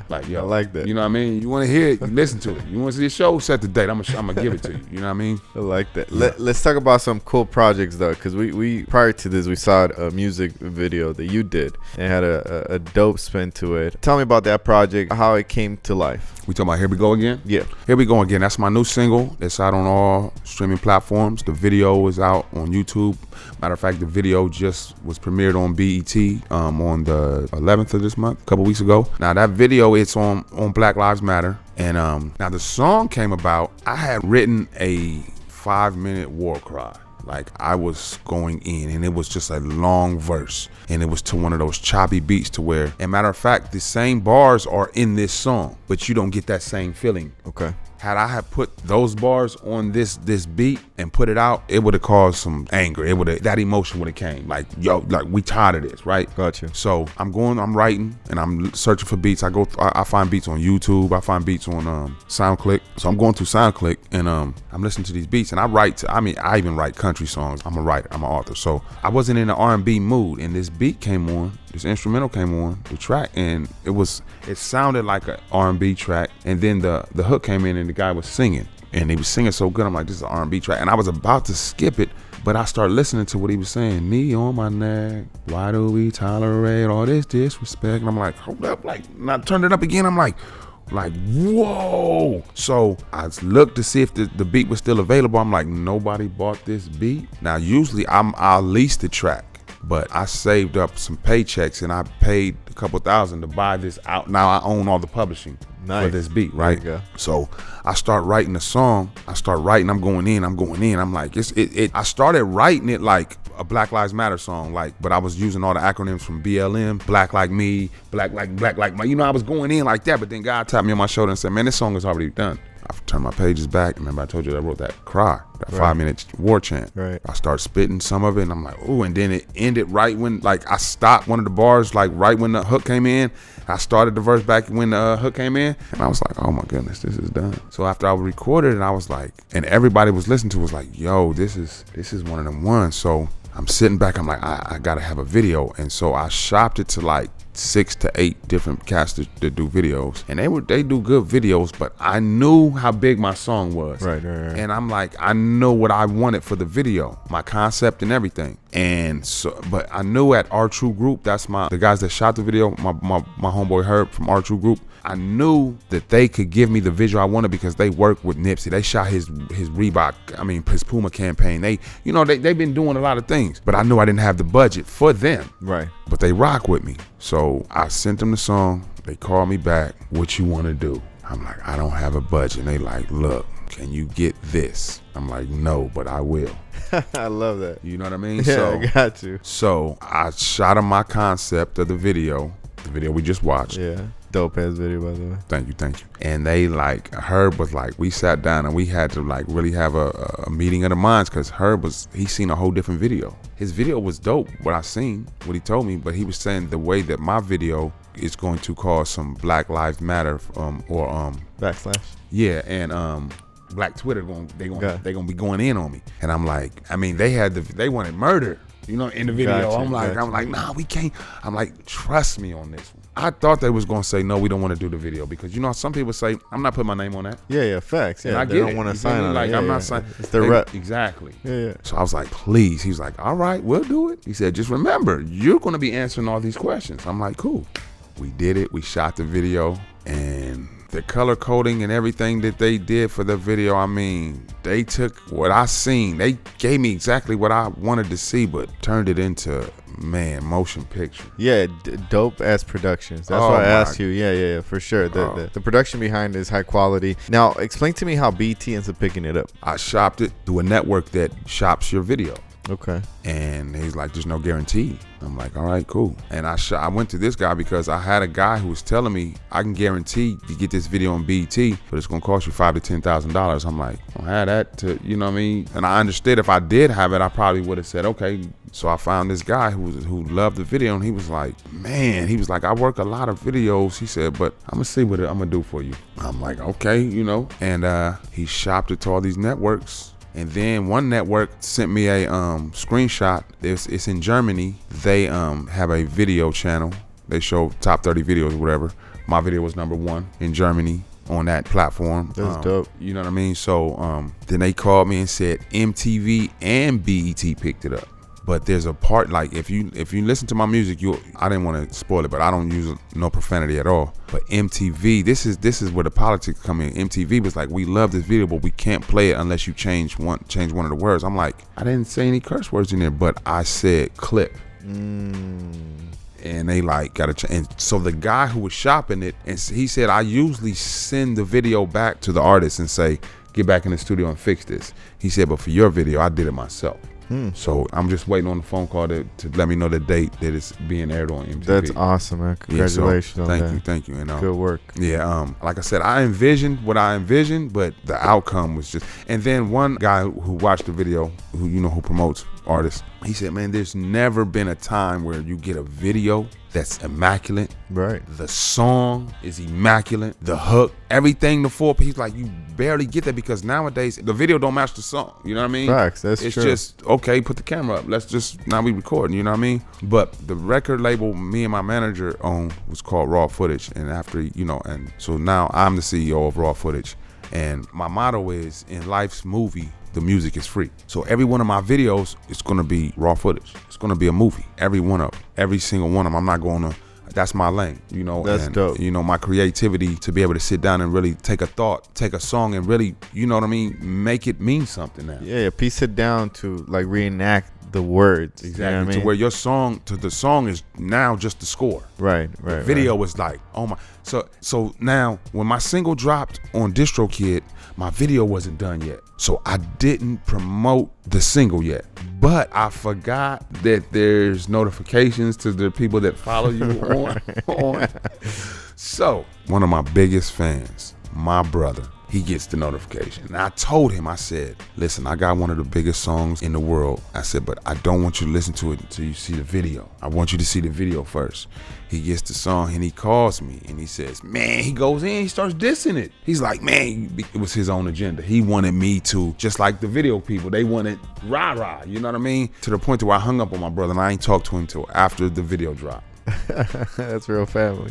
Like, yo, I like that. You know what I mean? You want to hear it, you listen to it. You want to see a show, set the date. I'm gonna give it to you. You know what I mean? I like that. Yeah. Let's talk about some cool projects though, because we prior to this we saw a music video that you did and had a dope spin to it. Tell me about that project, how it came to life. We talking about Here We Go Again? Yeah. Here We Go Again. That's my new single. It's out on all streaming platforms. The video is out on YouTube. Matter of fact, the video just was premiered on BET on the 11th of this month, a couple weeks ago. Now that video, it's on Black Lives Matter. And now the song came about, I had written a 5-minute war cry. Like, I was going in, and it was just a long verse, and it was to one of those choppy beats to where, and matter of fact, the same bars are in this song, but you don't get that same feeling. Okay. Had I had put those bars on this beat and put it out, it would have caused some anger. That emotion would have came. Like, yo, like, we tired of this, right? Gotcha. So I'm writing, and I'm searching for beats. I find beats on YouTube. I find beats on SoundClick. So I'm going through SoundClick, and I'm listening to these beats, and I even write country songs. I'm a writer. I'm an author. So I wasn't in the R&B mood, and this beat came on. This instrumental came on the track, and it sounded like an R&B track, and then the hook came in, and the guy was singing, and he was singing so good. I'm like, this is an R&B track, and I was about to skip it, but I started listening to what he was saying. Knee on my neck, why do we tolerate all this disrespect? And I'm like, hold up, like, and I turned it up again. I'm like, whoa. So I looked to see if the beat was still available. I'm like, nobody bought this beat. Now usually I'll lease the track, but I saved up some paychecks and I paid a couple $1,000 to buy this out. Now I own all the publishing for this beat, right? So I start writing the song. I'm going in. I'm like, I started writing it like a Black Lives Matter song, like, but I was using all the acronyms from BLM, Black Like Me, Black Like My, I was going in like that, but then God tapped me on my shoulder and said, man, this song is already done. I turned my pages back. Remember I told you that I wrote that cry, that 5-minute war chant. Right. I started spitting some of it and I'm like, ooh, and then it ended right when, like, I stopped one of the bars, like right when the hook came in. I started the verse back when the hook came in, and I was like, oh my goodness, this is done. So after I recorded it, I was like, and everybody was listening to it was like, yo, this is one of them ones. So I'm sitting back, I'm like, I gotta have a video. And so I shopped it to like 6 to 8 different cats that do videos, and they do good videos, but I knew how big my song was. Right. And I'm like, I know what I wanted for the video, my concept and everything. And so, but I knew at Our True Group, that's the guys that shot the video, my homeboy Herb from Our True Group, I knew that they could give me the visual I wanted because they worked with Nipsey. They shot his Reebok, his Puma campaign. They've been doing a lot of things, but I knew I didn't have the budget for them. Right. But they rock with me. So I sent them the song. They called me back. What you want to do? I'm like, I don't have a budget. And they like, look, can you get this? I'm like, no, but I will. I love that. You know what I mean? Yeah, So, I got you. So I shot them my concept of the video we just watched. Yeah. Dope ass video, by the way. Thank you. And they like, Herb was like, we sat down and we had to like really have a meeting of the minds, because Herb he seen a whole different video. His video was dope, what I seen, what he told me, but he was saying the way that my video is going to cause some Black Lives Matter backslash. Yeah, and Black Twitter they gonna be going in on me. And I'm like, they wanted murder, in the video. I'm like, nah, we can't. I'm like, trust me on this one. I thought they was gonna say no, we don't want to do the video, because some people say I'm not putting my name on that. Yeah, facts. Yeah, and they don't want to sign on it. I'm not signing. It's their rep. Exactly. Yeah. So I was like, please. He was like, all right, we'll do it. He said, just remember, you're gonna be answering all these questions. I'm like, cool. We did it. We shot the video, and the color coding and everything that they did for the video, they took what I seen. They gave me exactly what I wanted to see, but turned it into, motion picture. Yeah, dope ass productions. That's why I asked you. Yeah, for sure. The production behind it is high quality. Now, explain to me how BT ends up picking it up. I shopped it through a network that shops your video. Okay. And he's like, there's no guarantee. I'm like, all right, cool. And I went to this guy because I had a guy who was telling me, I can guarantee you get this video on BT, but it's gonna cost you $5,000 to $10,000. I'm like, I don't have that to, And I understood if I did have it, I probably would have said, okay. So I found this guy who loved the video, and he was like, I work a lot of videos. He said, but I'm gonna see what I'm gonna do for you. I'm like, okay, And he shopped it to all these networks. And then one network sent me a screenshot. It's in Germany. They have a video channel. They show top 30 videos or whatever. My video was #1 in Germany on that platform. That's dope. You know what I mean? So then they called me and said MTV and BET picked it up. But there's a part, like, if you listen to my music, I didn't want to spoil it, but I don't use no profanity at all. But MTV, this is where the politics come in. MTV was like, we love this video, but we can't play it unless you change one of the words. I'm like, I didn't say any curse words in there, but I said clip. And they like got to change. And so the guy who was shopping it, and he said, I usually send the video back to the artist and say, get back in the studio and fix this. He said, but for your video, I did it myself. So I'm just waiting on the phone call to let me know the date that it's being aired on MTV. That's awesome, man. Congratulations on that. Thank you. And, good work. Yeah, like I said, I envisioned what I envisioned, but the outcome was just. And then one guy who watched the video, who promotes artists, he said, man, there's never been a time where you get a video that's immaculate. Right. The song is immaculate. The hook, everything, the four piece, like, you barely get that, because nowadays the video don't match the song. You know what I mean? Facts. It's true. It's just, okay, put the camera up. Let's just, now we recording, you know what I mean? But the record label me and my manager owned was called Raw Footage. And after, and so now I'm the CEO of Raw Footage. And my motto is, in life's movie, the music is free. So every one of my videos is gonna be raw footage. It's gonna be a movie. Every one of them, every single one of them. I'm not gonna, that's my lane, you know. That's and, dope. You know, my creativity to be able to sit down and really take a thought, take a song and really, you know what I mean, make it mean something now. Yeah, piece it down to like reenact the words. Exactly. You know what I mean? To where your song, to the song is now just the score. Right. The video was like, oh my. So now when my single dropped on DistroKid, my video wasn't done yet. So I didn't promote the single yet. But I forgot that there's notifications to the people that follow you on. So one of my biggest fans, my brother, he gets the notification. And I told him, I said, listen, I got one of the biggest songs in the world. I said, but I don't want you to listen to it until you see the video. I want you to see the video first. He gets the song and he calls me and he says, man, he goes in, he starts dissing it. He's like, man, it was his own agenda. He wanted me to, just like the video people, they wanted rah-rah, you know what I mean? To the point to where I hung up on my brother and I ain't talked to him till after the video dropped. That's real family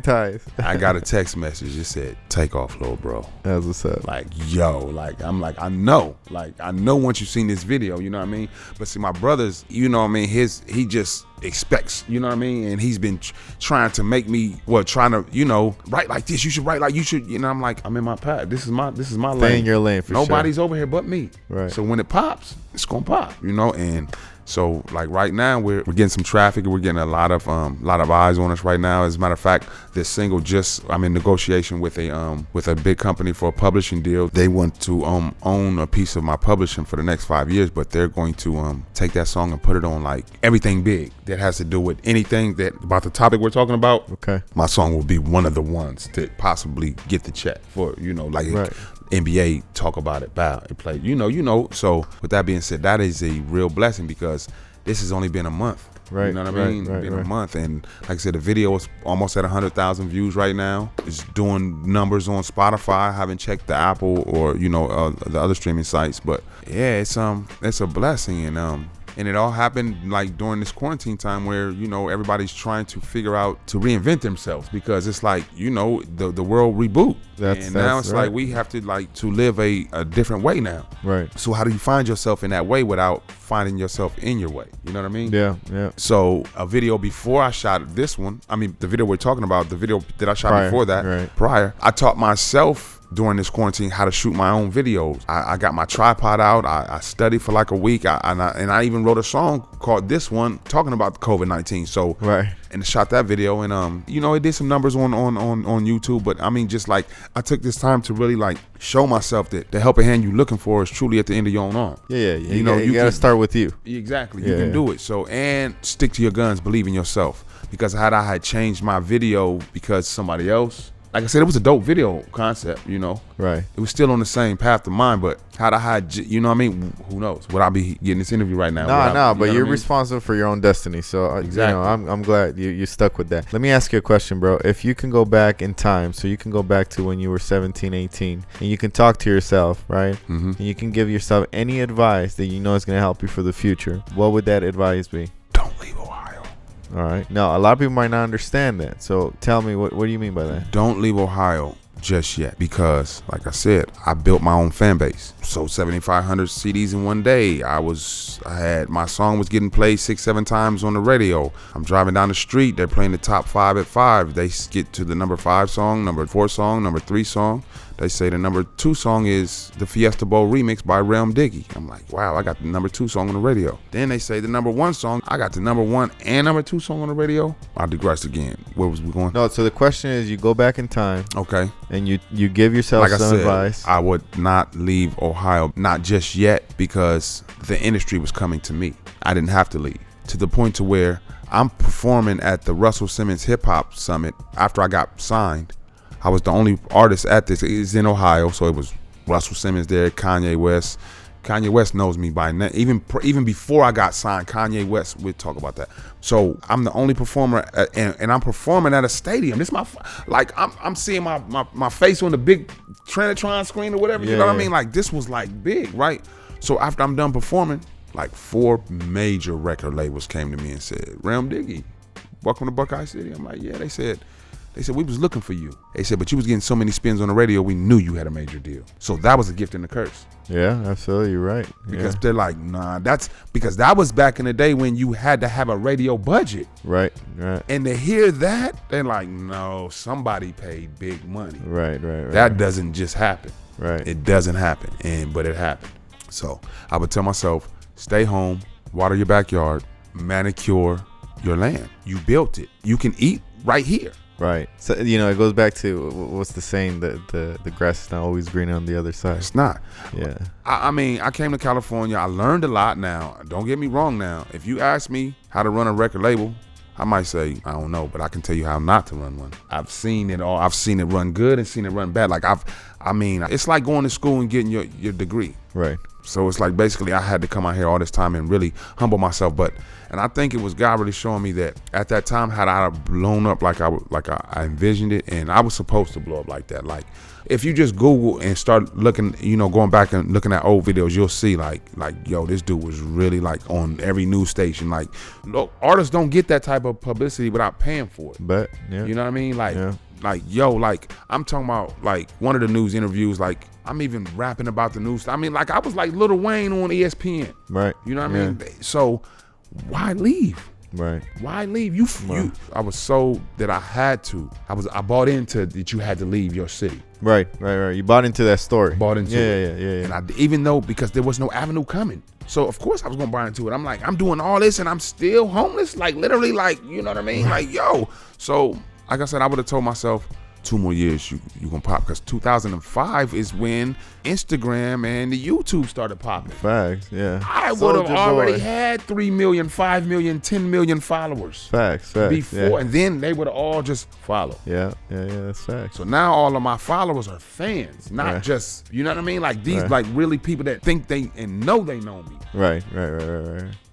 ties. I got a text message. It said, take off, little bro. That's what's up. Like, yo, like, I'm like, I know once you've seen this video, you know what I mean? But see, my brother's, you know what I mean, he just expects, you know what I mean? And he's been trying to make me, trying to, you know, write like this, you should write like, you should, you know, I'm like, I'm in my path. This is my lane. Stay in your lane for Nobody's sure. over here but me. Right. So when it pops, it's gonna pop, you know? And so like right now we're getting some traffic and we're getting a lot of eyes on us right now. As a matter of fact, this single I'm in negotiation with a big company for a publishing deal. They want to own a piece of my publishing for the next 5 years, but they're going to take that song and put it on like everything big that has to do with anything that about the topic we're talking about. Okay. My song will be one of the ones to possibly get the check for, you know, like right. NBA talk about it, bow and play, you know. So with that being said, that is a real blessing because this has only been a month. Right. You know what I mean? Right, a month. And like I said, the video is almost at 100,000 views right now. It's doing numbers on Spotify. I haven't checked the Apple or, you know, the other streaming sites, but yeah, it's a blessing. And it all happened like during this quarantine time where, you know, everybody's trying to figure out to reinvent themselves because it's like, you know, the world reboot. And now it's right. Like we have to like to live a different way now. Right. So how do you find yourself in that way without finding yourself in your way? You know what I mean? Yeah. So a video before I shot this one, I mean, the video we're talking about, the video that I shot before that, prior, I taught myself during this quarantine how to shoot my own videos. I got my tripod out. I studied for like a week. And I even wrote a song called This One talking about COVID-19. So and shot that video and you know, it did some numbers on YouTube. But I mean, just like I took this time to really like show myself that the helping hand you're looking for is truly at the end of your own arm. Yeah. You know, you gotta start with you. Exactly. You can do it. So and stick to your guns, believe in yourself. Because I had changed my video because somebody else, like I said, it was a dope video concept, you know. Right. It was still on the same path to mine, but had I had, you know what I mean? Who knows? Would I be getting this interview right now? No, but you're responsible for your own destiny. So, exactly. You know, I'm glad you stuck with that. Let me ask you a question, bro. If you can go back in time, so you can go back to when you were 17, 18, and you can talk to yourself, right? Mm-hmm. And you can give yourself any advice that you know is going to help you for the future, what would that advice be? Don't leave Ohio. All right. Now, a lot of people might not understand that. So tell me, what do you mean by that? Don't leave Ohio just yet because, like I said, I built my own fan base. Sold 7,500 CDs in one day. My song was getting played 6-7 times on the radio. I'm driving down the street. They're playing the top 5 at 5. They get to the number 5 song, number 4 song, number 3 song. They say the number 2 song is the Fiesta Bowl remix by Relm Diggie. I'm like, wow, I got the number 2 song on the radio. Then they say the number 1 song, I got the number 1 and number 2 song on the radio. I digressed again. Where was we going? No, so the question is, you go back in time. Okay. And you give yourself some advice. I would not leave Ohio, not just yet, because the industry was coming to me. I didn't have to leave. To the point to where I'm performing at the Russell Simmons Hip Hop Summit after I got signed. I was the only artist at this. It's in Ohio, so it was Russell Simmons there, Kanye West. Kanye West knows me by name. Even before I got signed, Kanye West, we'll talk about that. So I'm the only performer, and I'm performing at a stadium. This I'm seeing my face on the big Trinitron screen or whatever. You know what I mean? Like, this was like big, right? So after I'm done performing, like 4 major record labels came to me and said, Relm Diggie, welcome to Buckeye City. I'm like, yeah. They said, They said, we was looking for you. They said, but you was getting so many spins on the radio, we knew you had a major deal. So that was a gift and a curse. Yeah, absolutely. You're right. Because they're like, nah, that's because that was back in the day when you had to have a radio budget. Right. And to hear that, they're like, no, somebody paid big money. Right. That doesn't just happen. Right. It doesn't happen. But it happened. So I would tell myself, stay home, water your backyard, manicure your land. You built it. You can eat right here. Right. So, it goes back to what's the saying, that the grass is not always green on the other side. It's not. Yeah. I mean, I came to California. I learned a lot now. Don't get me wrong now. If you ask me how to run a record label, I might say, I don't know, but I can tell you how not to run one. I've seen it all. I've seen it run good and seen it run bad. Like it's like going to school and getting your degree. Right. So it's like basically I had to come out here all this time and really humble myself. And I think it was God really showing me that at that time, had I blown up like I envisioned it, and I was supposed to blow up like that. Like if you just Google and start looking, going back and looking at old videos, you'll see like yo, this dude was really like on every news station. Like, look, artists don't get that type of publicity without paying for it. But yeah. You know what I mean? Like, yeah. Like, yo, like I'm talking about like one of the news interviews, like I'm even rapping about the news. I mean, like I was like Lil Wayne on ESPN. Right. You know what I mean? So why leave? Right. Why leave? You I was so that I had to. I bought into that you had to leave your city. Right. You bought into that story. Bought into it. Yeah. And even though because there was no avenue coming. So of course I was gonna buy into it. I'm like, I'm doing all this and I'm still homeless. Like literally, like, you know what I mean? Like, yo. So like I said, I would have told myself 2 more years you gonna pop, because 2005 is when Instagram and the YouTube started popping. Facts, yeah. I would have already had 3 million, 5 million, 10 million followers. Facts. Before, yeah. And then they would have all just followed. Yeah, that's facts. So now all of my followers are fans, not just, you know what I mean? Like these, like really people that think they and know they know me. Right.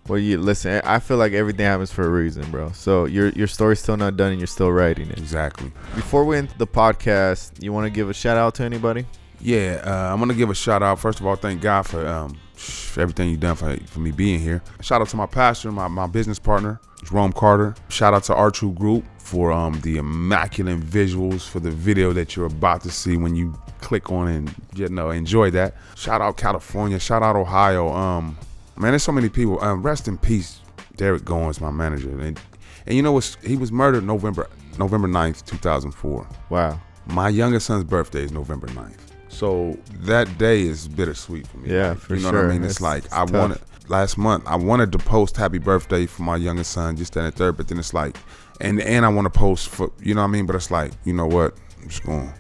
Well, you listen. I feel like everything happens for a reason, bro. So your story's still not done, and you're still writing it. Exactly. Before we end the podcast, you want to give a shout out to anybody? Yeah, I'm gonna give a shout out. First of all, thank God for everything you've done for me being here. Shout out to my pastor, my business partner, Relm Carter. Shout out to our True Group for the immaculate visuals for the video that you're about to see when you click on and enjoy that. Shout out California. Shout out Ohio. Man, there's so many people. Rest in peace, Derek Goins, my manager. And you know what? He was murdered November 9th, 2004. Wow. My youngest son's birthday is November 9th. So that day is bittersweet for me. Yeah, like, for sure. You know what I mean? It's like I wanted to post happy birthday for my youngest son, just that and third, but then it's like, and I want to post for, you know what I mean? But it's like, you know what? I'm just going to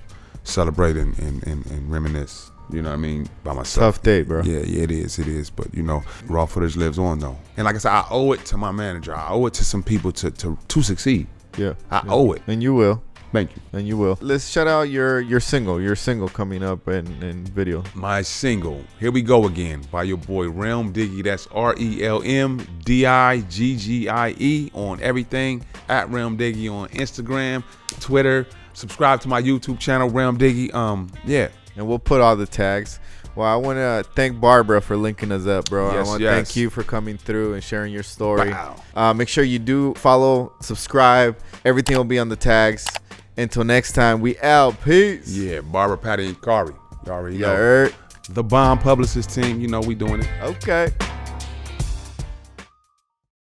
celebrate and reminisce. You know what I mean? By myself. Tough day, bro. Yeah, it is. But raw footage lives on though. And like I said, I owe it to my manager. I owe it to some people to succeed. Yeah. I owe it. And you will. Thank you. And you will. Let's shout out your single coming up in video. My single, Here We Go Again, by your boy Relm Diggie. That's RELM DIGGIE on everything, at Relm Diggie on Instagram, Twitter. Subscribe to my YouTube channel, Relm Diggie. Yeah. And we'll put all the tags. Well, I want to thank Barbara for linking us up, bro. Yes, I want to thank you for coming through and sharing your story. Wow. Make sure you do follow, subscribe. Everything will be on the tags. Until next time, we out. Peace. Yeah, Barbara, Patty, and Kari. You already know. Heard. The Bomb Publicist team, we doing it. Okay.